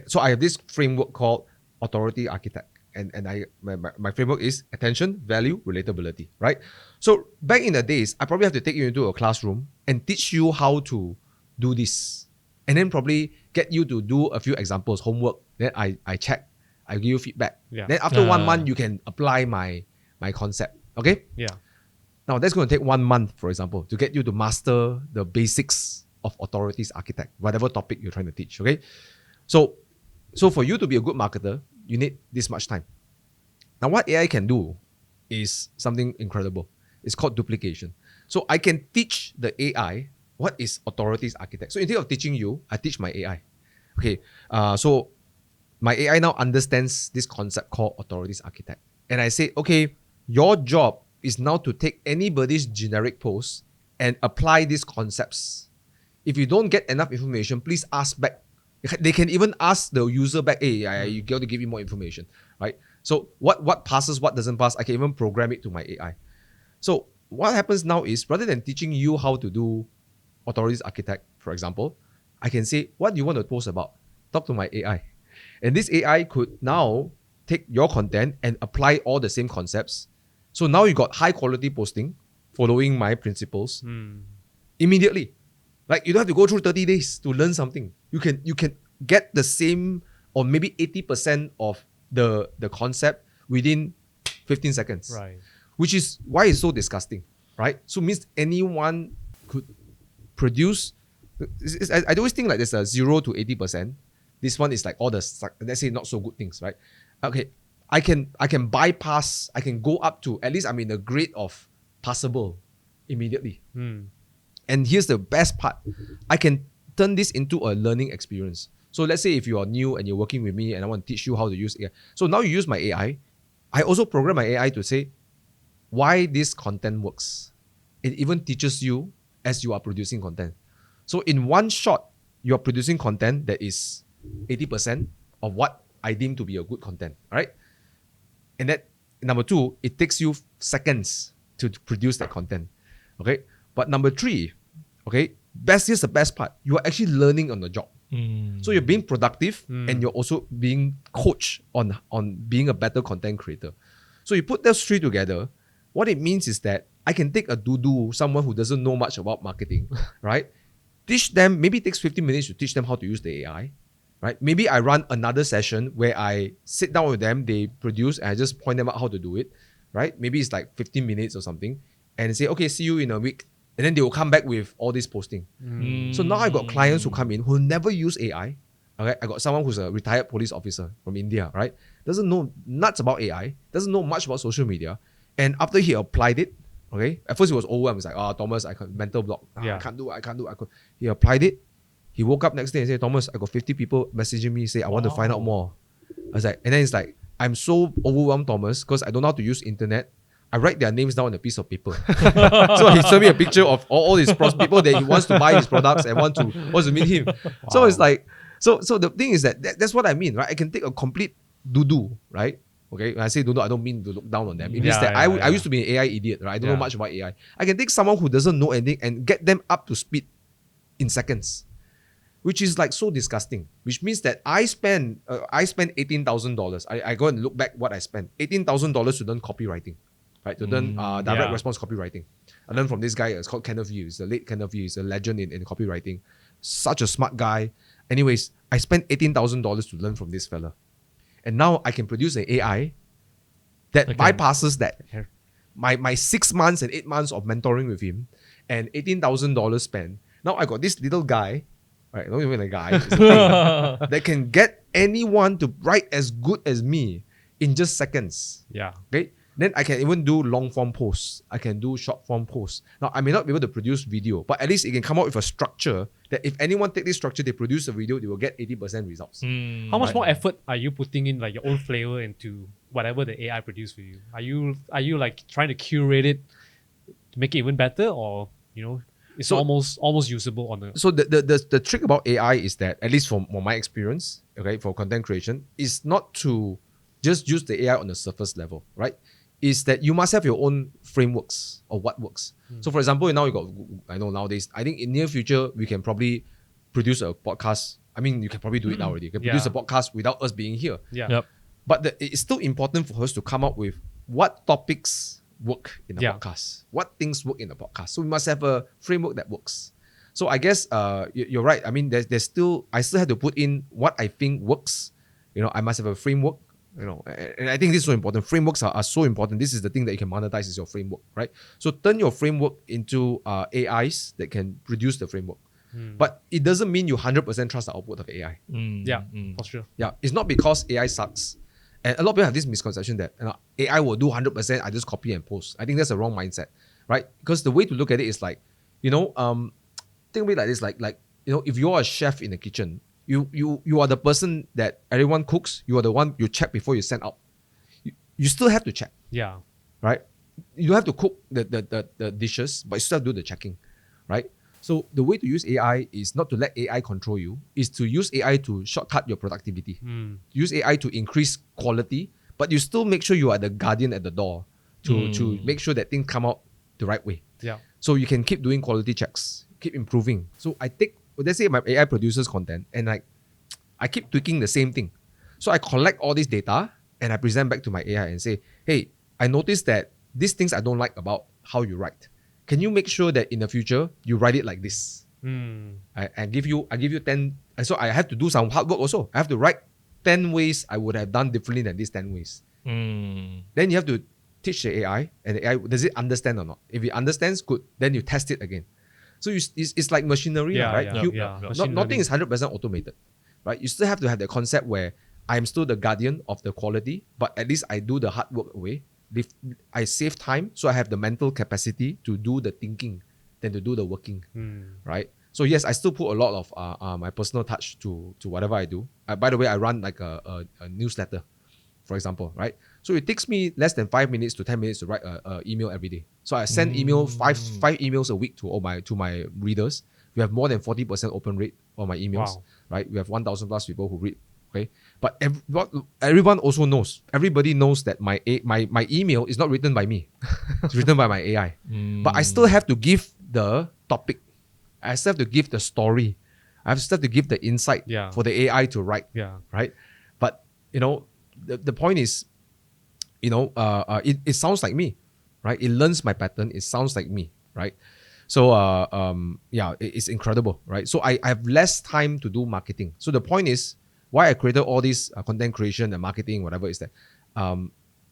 So I have this framework called authority architect. And my framework is attention, value, relatability, right? So back in the days, I probably have to take you into a classroom and teach you how to do this. And then probably get you to do a few examples, homework. Then I check, I give you feedback. Yeah. Then after 1 month, you can apply my concept, okay? Yeah. Now that's going to take 1 month, for example, to get you to master the basics of authorities architect, whatever topic you're trying to teach, okay? So for you to be a good marketer, you need this much time. Now, what AI can do is something incredible. It's called duplication. So I can teach the AI what is authorities architect. So instead of teaching you, I teach my AI. Okay, so my AI now understands this concept called authorities architect. And I say, okay, your job is now to take anybody's generic post and apply these concepts. If you don't get enough information, please ask back. They can even ask the user back, hey, you got to give me more information, right? So what passes, what doesn't pass, I can even program it to my AI. So what happens now is, rather than teaching you how to do authorities architect, for example, I can say, what do you want to post about? Talk to my AI. And this AI could now take your content and apply all the same concepts. So now you got high quality posting following my principles immediately. Like, you don't have to go through 30 days to learn something. You can get the same or maybe 80% of the concept within 15 seconds. Right. Which is why it's so disgusting, right? So it means anyone could produce. I always think like there's a 0 to 80%. This one is like all the, let's say, not so good things, right? Okay, I can bypass, I can go up to, at least I'm in the grade of passable immediately. And here's the best part. I can turn this into a learning experience. So let's say if you are new and you're working with me and I want to teach you how to use AI. So now you use my AI. I also program my AI to say why this content works. It even teaches you as you are producing content. So in one shot, you're producing content that is 80% of what I deem to be a good content, right? And that, number two, it takes you seconds to produce that content, okay? But number three, okay, here's the best part. You are actually learning on the job. So you're being productive and you're also being coached on being a better content creator. So you put those three together, what it means is that I can take a doodoo, someone who doesn't know much about marketing, right? Teach them, maybe it takes 15 minutes to teach them how to use the AI, right? Maybe I run another session where I sit down with them, they produce, and I just point them out how to do it, right? Maybe it's like 15 minutes or something, and say, okay, see you in a week. And then they will come back with all this posting. So now I got clients who come in who never use AI. Okay, I got someone who's a retired police officer from India, right? Doesn't know nuts about AI, doesn't know much about social media. And after he applied it, okay, at first he was overwhelmed. He's like, Thomas, I can't, mental block. I can't do it. He applied it. He woke up next day and said, Thomas, I got 50 people messaging me, say, I want to find out more. I was like, and then it's like, I'm so overwhelmed, Thomas, because I don't know how to use internet. I write their names down on a piece of paper. So he showed me a picture of all these people that he wants to buy his products and wants to meet him. So it's like, so the thing is that's what I mean, right? I can take a complete doo-doo, right? Okay, when I say doo-doo, I don't mean to look down on them. It means that I used to be an AI idiot, right? I don't know much about AI. I can take someone who doesn't know anything and get them up to speed in seconds, which is like so disgusting. Which means that I spend $18,000. I go and look back what I spent. $18,000 to learn copywriting. Right, to learn direct response copywriting. I learned from this guy, it's called Kenneth Yu. He's the late Kenneth Yu. He's a legend in copywriting. Such a smart guy. Anyways, I spent $18,000 to learn from this fella. And now I can produce an AI that bypasses that. My 6 months and 8 months of mentoring with him and $18,000 spent. Now I got this little guy, right? Not even a guy, it's a thing, that can get anyone to write as good as me in just seconds. Yeah. Okay? Then I can even do long form posts. I can do short form posts. Now, I may not be able to produce video, but at least it can come out with a structure that if anyone take this structure, they produce a video, they will get 80% results. How much more effort are you putting in, like your own flavor into whatever the AI produce for you? Are you like trying to curate it to make it even better, or it's almost usable on the... So the trick about AI is that, at least from my experience, okay, for content creation, is not to just use the AI on the surface level, right? Is that you must have your own frameworks of what works. So for example, now you got, I know nowadays, I think in near future, we can probably produce a podcast. I mean, you can probably do it now already. You can produce a podcast without us being here. But it's still important for us to come up with what topics work in a podcast. What things work in a podcast. So we must have a framework that works. So I guess you're right. I mean, there's still, I still have to put in what I think works. I must have a framework. And I think this is so important. Frameworks are so important. This is the thing that you can monetize, is your framework, right? So turn your framework into AIs that can produce the framework. But it doesn't mean you 100% trust the output of AI. For sure. Yeah, it's not because AI sucks And a lot of people have this misconception that AI will do 100%, I just copy and post. I think that's a wrong mindset, right? Because the way to look at it is like, think of it like this, like if you're a chef in the kitchen, you are the person that everyone cooks, you are the one you check before you send out. You still have to check. Yeah. Right? You don't have to cook the dishes, but you still have to do the checking, right? So the way to use AI is not to let AI control you, is to use AI to shortcut your productivity. Use AI to increase quality, but you still make sure you are the guardian at the door to make sure that things come out the right way. Yeah. So you can keep doing quality checks, keep improving. So let's say my AI produces content and I keep tweaking the same thing. So I collect all this data and I present back to my AI and say, hey, I noticed that these things I don't like about how you write. Can you make sure that in the future you write it like this? I give you 10. So I have to do some hard work also. I have to write 10 ways I would have done differently than these 10 ways. Then you have to teach the AI, and the AI, does it understand or not? If it understands, good. Then you test it again. So it's like machinery, right? Nothing is 100% automated, right? You still have to have the concept where I'm still the guardian of the quality, but at least I do the hard work away. I save time, so I have the mental capacity to do the thinking than to do the working, right? So yes, I still put a lot of my personal touch to whatever I do. By the way, I run like a newsletter, for example, right? So it takes me less than 5 minutes to 10 minutes to write a email every day. So I send five emails a week to my readers. We have more than 40% open rate on my emails, right? We have 1,000 plus people who read. Okay, but everyone also knows. Everybody knows that my email is not written by me. It's written by my AI. But I still have to give the topic. I still have to give the story. I still have to give the insight for the AI to write. Right. But the point is, it sounds like me, right? It learns my pattern. It sounds like me, right? So it's incredible, right? So I have less time to do marketing. So the point is, why I created all this content creation and marketing, whatever, is that a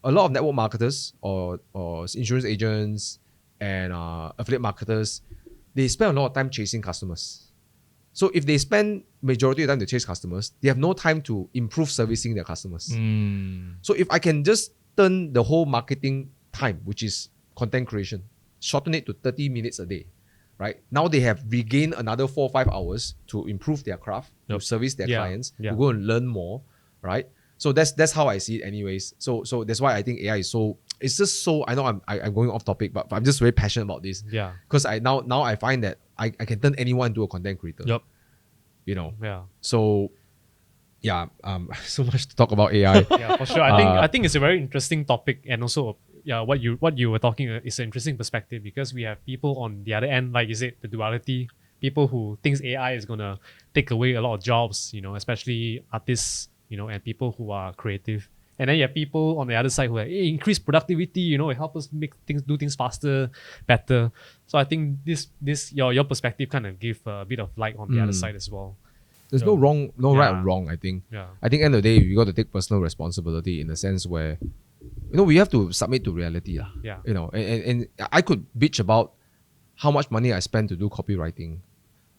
lot of network marketers or insurance agents and affiliate marketers, they spend a lot of time chasing customers. So if they spend majority of the time to chase customers, they have no time to improve servicing their customers. So if I can just turn the whole marketing time, which is content creation, shorten it to 30 minutes a day, right? Now they have regained another 4 or 5 hours to improve their craft, to service their clients, to go and learn more, right? So that's how I see it anyways. So that's why I think AI is so, it's just so, I know I'm going off topic, but I'm just very passionate about this. Yeah. Because now I find that I can turn anyone into a content creator. Yep. Yeah. So so much to talk about AI. Yeah, for sure. I think it's a very interesting topic, and also what you were talking is an interesting perspective, because we have people on the other end, like you said, the duality, people who thinks AI is gonna take away a lot of jobs, especially artists, and people who are creative. And then you have people on the other side who are increase productivity, it help us do things faster, better. So I think this your perspective kind of give a bit of light on the other side as well. There's no right or wrong, I think. I think end of the day, you got to take personal responsibility in the sense where, we have to submit to reality. And I could bitch about how much money I spend to do copywriting,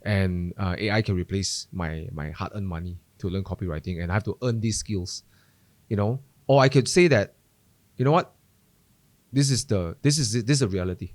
and AI can replace my hard-earned money to learn copywriting, and I have to earn these skills, Or I could say that, you know what, this is a reality,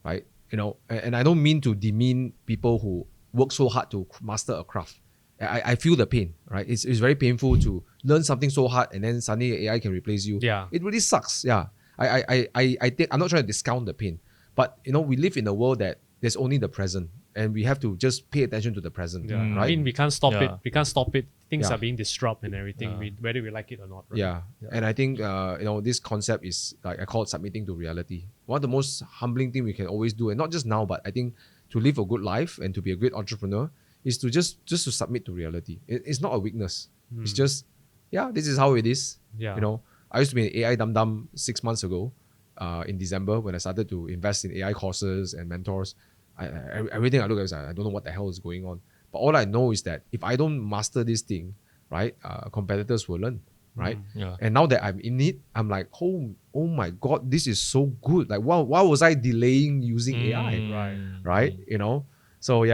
right? And I don't mean to demean people who work so hard to master a craft. I feel the pain, right? It's very painful to learn something so hard and then suddenly AI can replace you. Yeah, it really sucks. Yeah, I think I'm not trying to discount the pain, but we live in a world that there's only the present, and we have to just pay attention to the present. Right? I mean, we can't stop it. We can't stop it. Things are being disrupted and everything, whether we like it or not. Right? And I think this concept is, like I call it, submitting to reality. One of the most humbling thing we can always do, and not just now, but I think to live a good life and to be a great entrepreneur, is to just to submit to reality. It's not a weakness. It's just, this is how it is. I used to be an AI dum-dum 6 months ago, in December, when I started to invest in AI courses and mentors. Everything I look at is I don't know what the hell is going on. But all I know is that if I don't master this thing, right, competitors will learn, right? And now that I'm in it, I'm like, oh my God, this is so good. Like, why was I delaying using AI? Right? So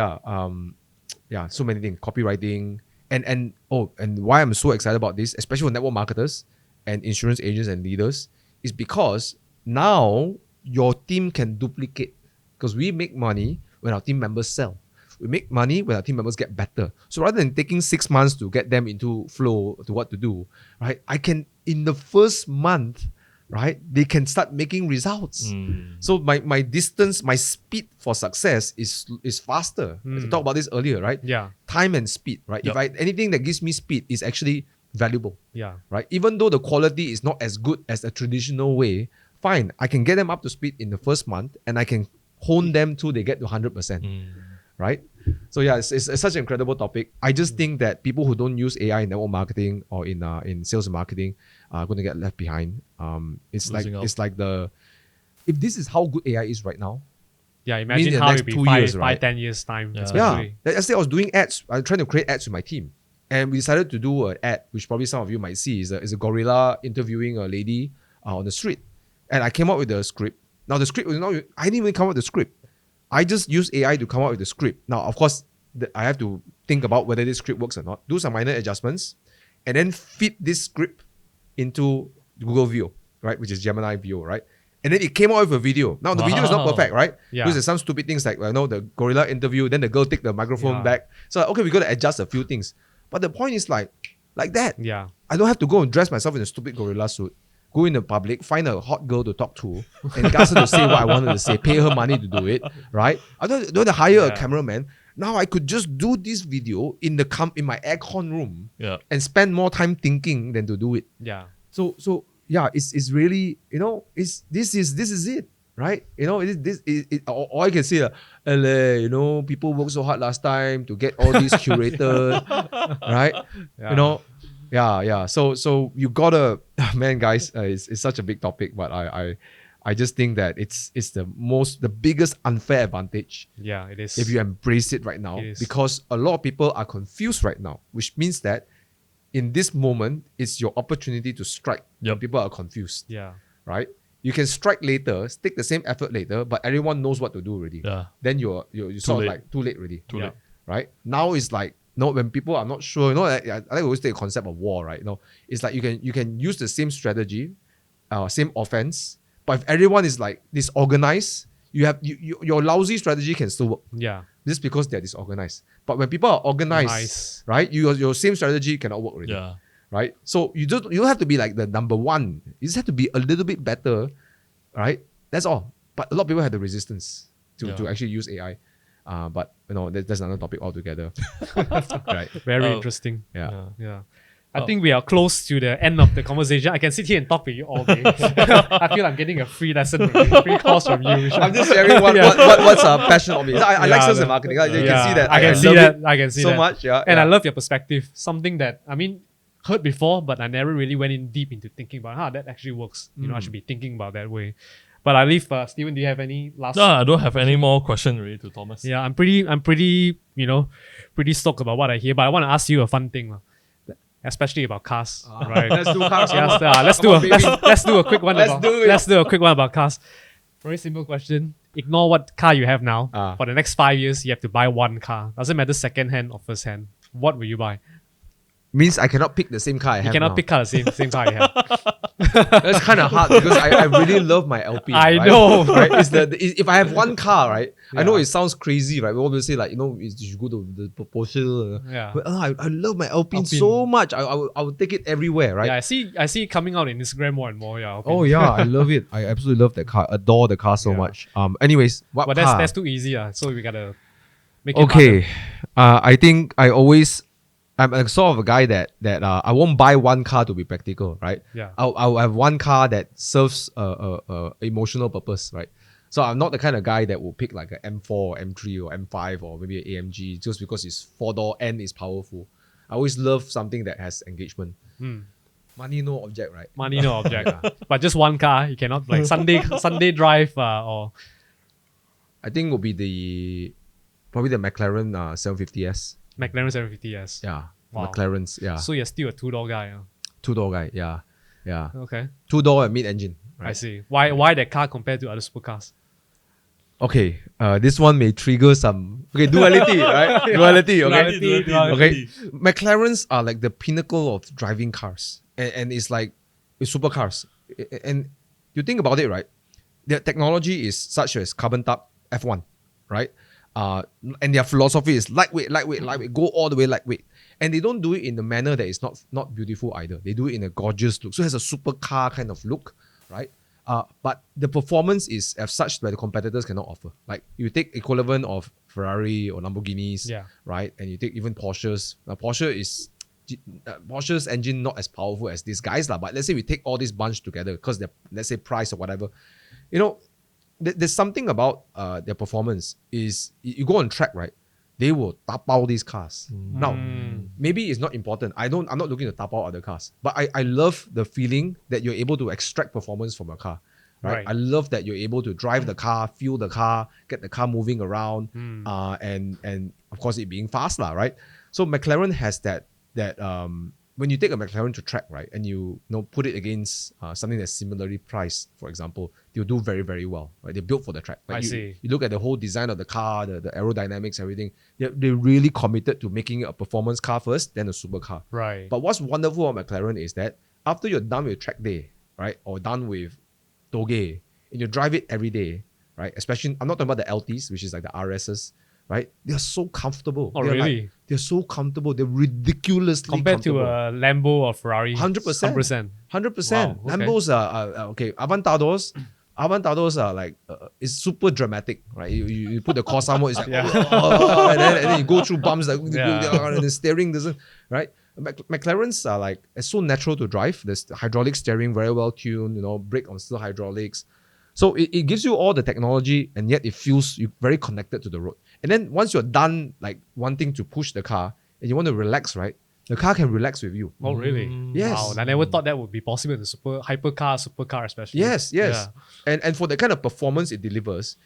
so many things, copywriting, and why I'm so excited about this, especially for network marketers and insurance agents and leaders is because now your team can duplicate, because we make money when our team members sell. We make money when our team members get better. So rather than taking 6 months to get them into flow to what to do, right? I can, in the first month, right, they can start making results. So my distance, my speed for success is faster. I talked about this earlier, right? Yeah. Time and speed, right? Yep. If anything that gives me speed is actually valuable, Yeah. right? Even though the quality is not as good as a traditional way, fine. I can get them up to speed in the first month, and I can hone them till they get to 100%, right? So yeah, it's such an incredible topic. I just think that people who don't use AI in network marketing or in sales and marketing are going to get left behind. It's Losing out. like if this is how good AI is right now, Yeah, in imagine the how next it'll be 2 5, years, right? 10 years time. Yeah. Especially. Let's say I was doing ads. I was trying to create ads with my team, and we decided to do an ad, which probably some of you might see is a gorilla interviewing a lady on the street, and I came up with the script. Now the script was I didn't even come up with the script. I just used AI to come up with the script. Now, of course, I have to think about whether this script works or not, do some minor adjustments, and then feed this script into Google View, right, which is Gemini View, right? And then it came out with a video. Now, the video is not Wow. perfect, right? Yeah. Because there's some stupid things like, the gorilla interview, then the girl take the microphone Yeah. back. So, okay, we got to adjust a few things. But the point is like that. Yeah. I don't have to go and dress myself in a stupid gorilla suit, go in the public, find a hot girl to talk to, and ask her to say what I wanted to say, pay her money to do it, right? I don't have to hire a cameraman. Now I could just do this video in my aircon room Yeah. and spend more time thinking than to do it. Yeah. So yeah, it's really, this is it, right? Or I can say, people work so hard last time to get all these curated, right? Yeah. Yeah. So you gotta, man, guys, it's such a big topic, but I just think that it's the biggest unfair advantage Yeah, it is. if you embrace it right now, It is. because a lot of people are confused right now, which means that in this moment, it's your opportunity to strike when Yep. people are confused, Yeah. right? You can strike later, take the same effort later, but everyone knows what to do already. Yeah. Then you're sort of late. like too late already. Too Yeah. late. Right? Now it's like, when people are not sure, I like always take the concept of war, right? It's like you can use the same strategy, same offense, but if everyone is like disorganized, your lousy strategy can still work. Yeah. Just because they're disorganized. But when people are organized, Nice. right? Your same strategy cannot work already. Yeah. Right? So you don't have to be like the number one. You just have to be a little bit better, right? That's all. But a lot of people have the resistance to actually use AI. But that's another topic altogether. Right? Very Oh. interesting. Yeah. Yeah. I think we are close to the end of the conversation. I can sit here and talk with you all day. I feel I'm getting a free lesson, free course from you. I'm just sharing what's a passion of me. I like sales and marketing. You can see that. I can see love that. it I can see so that. much. Yeah. And yeah. I love your perspective. Something that, heard before, but I never really went in deep into thinking about that actually works. I should be thinking about that way. But I leave, Steven, do you have any last? No, I don't have any more question really to Thomas. Yeah, I'm pretty stoked about what I hear. But I want to ask you a fun thing, especially about cars. Right? Let's do cars. Yes, let's do a quick one. Let's do a quick one about cars. Very simple question. Ignore what car you have now. For the next 5 years, you have to buy one car. Doesn't matter second hand or first hand. What will you buy? Means I cannot pick the same car I have You cannot now. pick car the same car you have. That's kind of hard because I really love my LP. I right? know. Right? If I have one car, right? I know Yeah. it sounds crazy, right? We always say like, you should go to the proportional. Yeah. But I love my Alpine Alpine. so much. I would take it everywhere, right? Yeah, I see it coming out in Instagram more and more. Yeah. Oh yeah, I love it. I absolutely love that car. Adore the car so Yeah. much. Anyways, what But car? that's too easy. So we gotta make it Okay, I think I'm a sort of a guy that I won't buy one car to be practical, right? Yeah. I'll have one car that serves a emotional purpose, right? So I'm not the kind of guy that will pick like an M4 or M3 or M5 or maybe an AMG just because it's 4-door and it's powerful. I always love something that has engagement. Money no object, right? Money no object. But just one car, you cannot like Sunday drive or I think will be probably the McLaren 750S. McLaren 750S. Yeah, Wow. McLarens. Yeah, So you're still a 2-door guy. 2-door guy. Yeah. Okay. 2-door and mid-engine. I Right? see. Why that car compared to other supercars? Okay, this one may trigger some duality, right? Duality, okay. Okay, McLarens are like the pinnacle of driving cars, and it's like with supercars. And you think about it, right? Their technology is such as carbon tub F1, right? And their philosophy is lightweight, go all the way lightweight. And they don't do it in the manner that is not beautiful either. They do it in a gorgeous look. So it has a supercar kind of look, right? But the performance is as such that the competitors cannot offer. Like you take equivalent of Ferrari or Lamborghinis, right? And you take even Porsches. Now Porsche's engine not as powerful as these guys, but let's say we take all this bunch together because they're, let's say, price or whatever. You know, there's something about their performance is you go on track, right? They will tap out these cars. Now, maybe it's not important. I'm not looking to tap out other cars, but I love the feeling that you're able to extract performance from a car. Right? I love that you're able to drive the car, feel the car, get the car moving around, and of course it being fast, right? So McLaren has that when you take a McLaren to track, right, and you put it against something that's similarly priced, for example, they'll do very, very well. Right? They're built for the track. Like you look at the whole design of the car, the aerodynamics, everything. They're really committed to making it a performance car first, then a supercar. Right. But what's wonderful about McLaren is that after you're done with track day, right, or done with Toge, and you drive it every day, right? Especially, I'm not talking about the LTs, which is like the RSs, right? They're so comfortable. Oh, really? They're so comfortable. They're ridiculously compared comfortable. to a Lambo or Ferrari. 100%. 100%. Wow, okay. Lambos are okay. Avantados are like it's super dramatic, right? You put the Corsa mode, it's like and then you go through bumps like and the steering doesn't, right? McLarens are like, it's so natural to drive. There's the hydraulic steering, very well tuned, brake on still hydraulics. So it gives you all the technology, and yet it feels you very connected to the road. And then once you're done like wanting to push the car and you want to relax, right? The car can relax with you. Oh, really? Yes. Wow, I never thought that would be possible in the supercar especially. Yes. And for the kind of performance it delivers,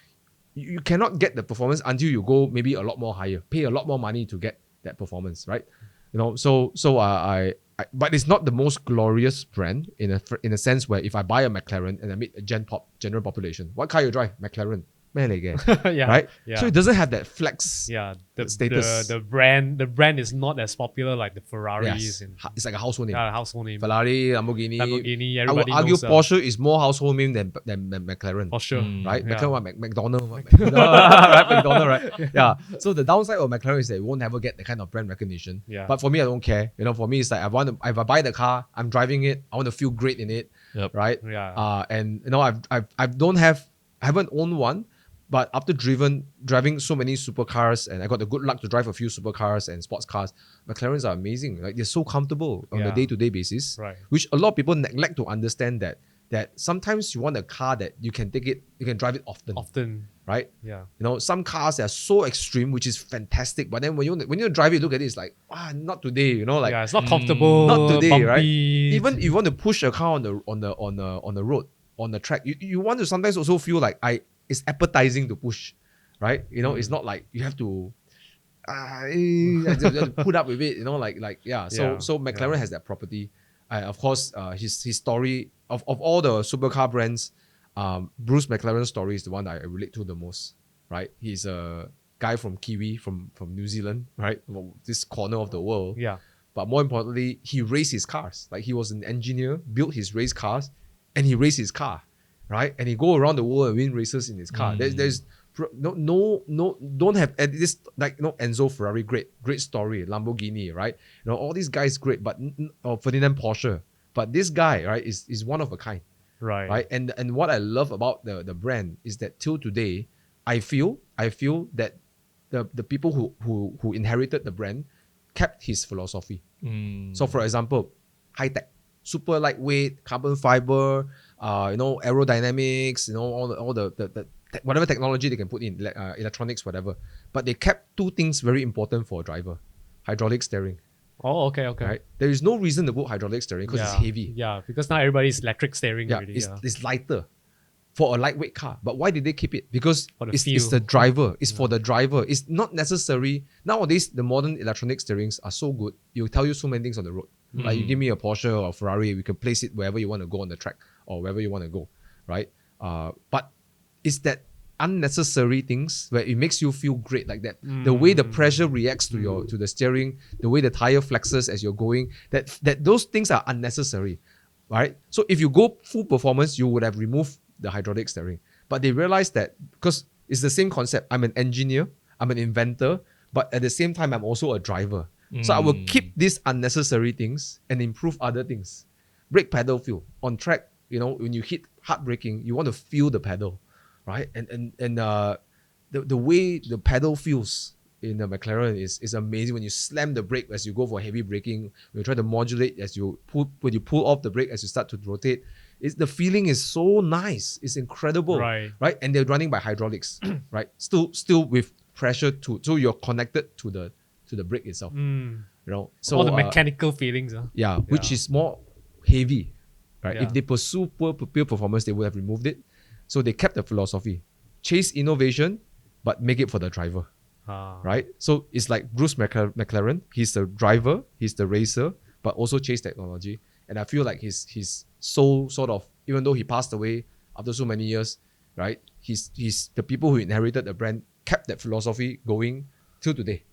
you cannot get the performance until you go maybe a lot more higher, pay a lot more money to get that performance, right? But it's not the most glorious brand in a sense where if I buy a McLaren and I meet a general population, what car you drive? McLaren. Right? Yeah. So it doesn't have that flex status. The brand is not as popular like the Ferraris. Yes. It's like a household name. Household name. Ferrari, Lamborghini. Everybody I would argue knows, Porsche is more household name than McLaren. For sure. Right? Yeah. McLaren, McDonald. Right? McDonald, right? Yeah. So the downside of McLaren is that it won't ever get the kind of brand recognition. Yeah. But for me, I don't care. For me, it's like if I buy the car, I'm driving it, I want to feel great in it. Yep. Right? Yeah. And I haven't owned one. But after driving so many supercars, and I got the good luck to drive a few supercars and sports cars, McLarens are amazing. Like they're so comfortable on a day-to-day basis, right? Which a lot of people neglect to understand that sometimes you want a car that you can drive it often. Often, right? Yeah. Some cars are so extreme, which is fantastic. But then when you drive it, look at it, it's like not today. It's not comfortable. Not today, bumpy. right? Even if you want to push a car on the road, on the track, you want to sometimes also feel like it's appetizing to push, right? It's not like you have to put up with it, So McLaren has that property. Of course, his story of all the supercar brands, Bruce McLaren's story is the one that I relate to the most, right? He's a guy from Kiwi, from New Zealand, right? This corner of the world. Yeah. But more importantly, he raced his cars. Like he was an engineer, built his race cars, and he raced his car. Right, and he go around the world and win races in his car. There's don't have this Enzo Ferrari, great story. Lamborghini, right? All these guys great, but Ferdinand Porsche. But this guy, right, is one of a kind. Right. And what I love about the brand is that till today, I feel that the people who inherited the brand kept his philosophy. So for example, high tech, super lightweight, carbon fiber. Aerodynamics, all the whatever technology they can put in, electronics, whatever. But they kept two things very important for a driver: hydraulic steering. Oh, okay. Right? There is no reason to put hydraulic steering because it's heavy. Yeah, because now everybody's electric steering already. It's lighter for a lightweight car. But why did they keep it? Because it's the driver. It's for the driver. It's not necessary. Nowadays, the modern electronic steerings are so good. It'll tell you so many things on the road. Like you give me a Porsche or a Ferrari, we can place it wherever you want to go on the track or wherever you want to go, right? But it's that unnecessary things where it makes you feel great like that. The way the pressure reacts to the steering, the way the tire flexes as you're going, that those things are unnecessary. right? So if you go full performance, you would have removed the hydraulic steering. But they realized that because it's the same concept. I'm an engineer, I'm an inventor, but at the same time, I'm also a driver. So I will keep these unnecessary things and improve other things. Brake pedal feel on track. When you hit hard braking, you want to feel the pedal, right? And the way the pedal feels in the McLaren is amazing. When you slam the brake as you go for heavy braking, when you try to modulate when you pull off the brake as you start to rotate, the feeling is so nice. It's incredible, Right. And they're running by hydraulics, right? Still with pressure so you're connected to the brake itself. So all the mechanical feelings. Which is more heavy, right? Yeah. If they pursue pure performance, they would have removed it. So they kept the philosophy, chase innovation, but make it for the driver, right? So it's like Bruce McLaren. He's the driver, he's the racer, but also chase technology. And I feel like he's so sort of, even though he passed away after so many years, right? He's the people who inherited the brand kept that philosophy going till today.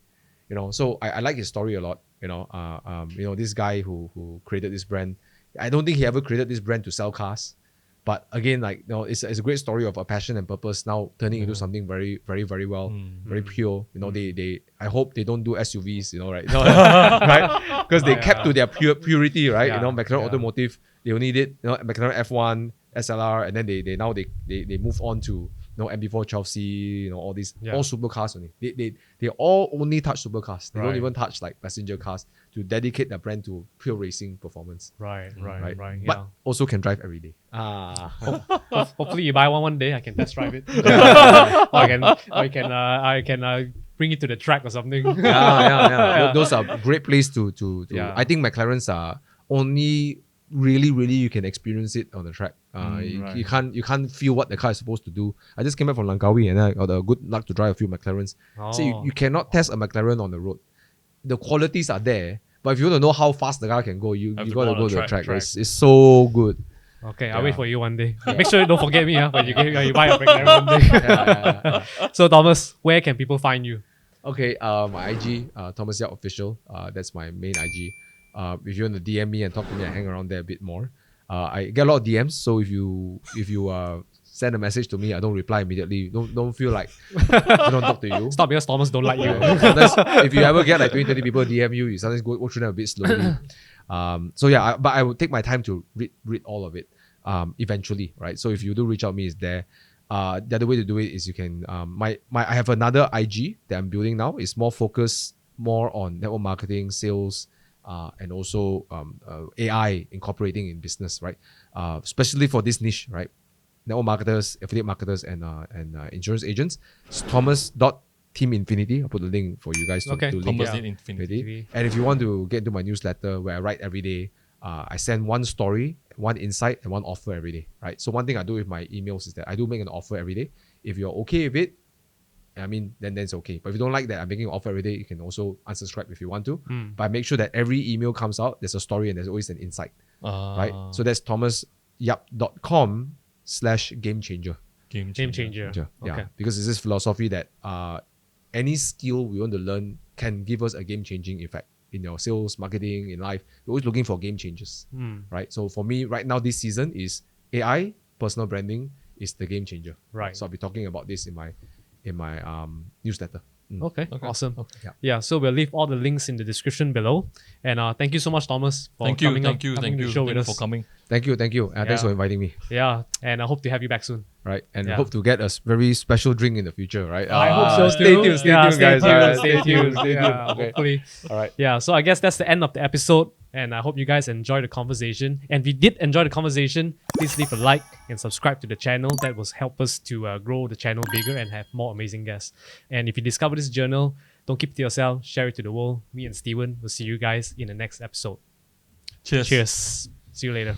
So I like his story a lot. This guy who created this brand, I don't think he ever created this brand to sell cars, but again, it's a great story of a passion and purpose now turning into something very, very, very well, very pure. I hope they don't do SUVs, right? Right? Because they kept to their purity, right? McLaren Automotive, they only did McLaren F1, SLR, and then they move on to MB4 12C, all these, all supercars only. They all only touch supercars. They don't even touch like passenger cars to dedicate their brand to pure racing performance. Right. But also can drive every day. Hopefully you buy one day. I can test drive it. I can bring it to the track or something. Those are great place to. I think McLarens are only really you can experience it on the track. You can't feel what the car is supposed to do. I just came back from Langkawi and I got the good luck to drive a few McLarens. So you cannot test a McLaren on the road. The qualities are there, but if you want to know how fast the car can go, you got to go to the track. It's so good. Okay, I'll wait for you one day. Make sure you don't forget me when you buy a McLaren one day. So Thomas, where can people find you? Okay, my IG, Thomas Yap Official. That's my main IG. If you want to DM me and talk to me, I hang around there a bit more. I get a lot of DMs, so if you send a message to me, I don't reply immediately. Don't feel like I don't talk to you. Stop because Thomas don't like you. Sometimes if you ever get like 20, 30 people DM you sometimes go through them a bit slowly. But I will take my time to read all of it eventually, right? So if you do reach out to me, it's there. The other way to do it is you can I have another IG that I'm building now. It's more focused on network marketing, sales, and also AI incorporating in business, right? Especially for this niche, right? Network marketers, affiliate marketers, and insurance agents. It's Thomas.teaminfinity. I'll put the link for you guys to link Thomas.infinity. And if you want to get into my newsletter where I write every day, I send one story, one insight, and one offer every day, right? So one thing I do with my emails is that I do make an offer every day. If you're okay with it, then it's okay. But if you don't like that, I'm making an offer every day. You can also unsubscribe if you want to. But I make sure that every email comes out, there's a story and there's always an insight, right? So that's thomasyap.com/game-changer. Game changer. Yeah, Okay. because it's this philosophy that any skill we want to learn can give us a game-changing effect in your sales, marketing, in life. We're always looking for game changers, right? So for me, right now, this season is AI, personal branding is the game changer. Right. So I'll be talking about this in my newsletter. Okay, awesome. Okay. Yeah, so we'll leave all the links in the description below. And thank you so much, Thomas, for coming to the show with us. for coming. Thank you. Thanks for inviting me. Yeah, and I hope to have you back soon. Right, and hope to get a very special drink in the future, right? I hope so. Stay tuned, guys. Stay tuned. Okay. Hopefully. All right. Yeah, so I guess that's the end of the episode. And I hope you guys enjoyed the conversation. And if you did enjoy the conversation, please leave a like and subscribe to the channel. That will help us to grow the channel bigger and have more amazing guests. And if you discover this journal, don't keep it to yourself. Share it to the world. Me and Steven will see you guys in the next episode. Cheers. Cheers. See you later.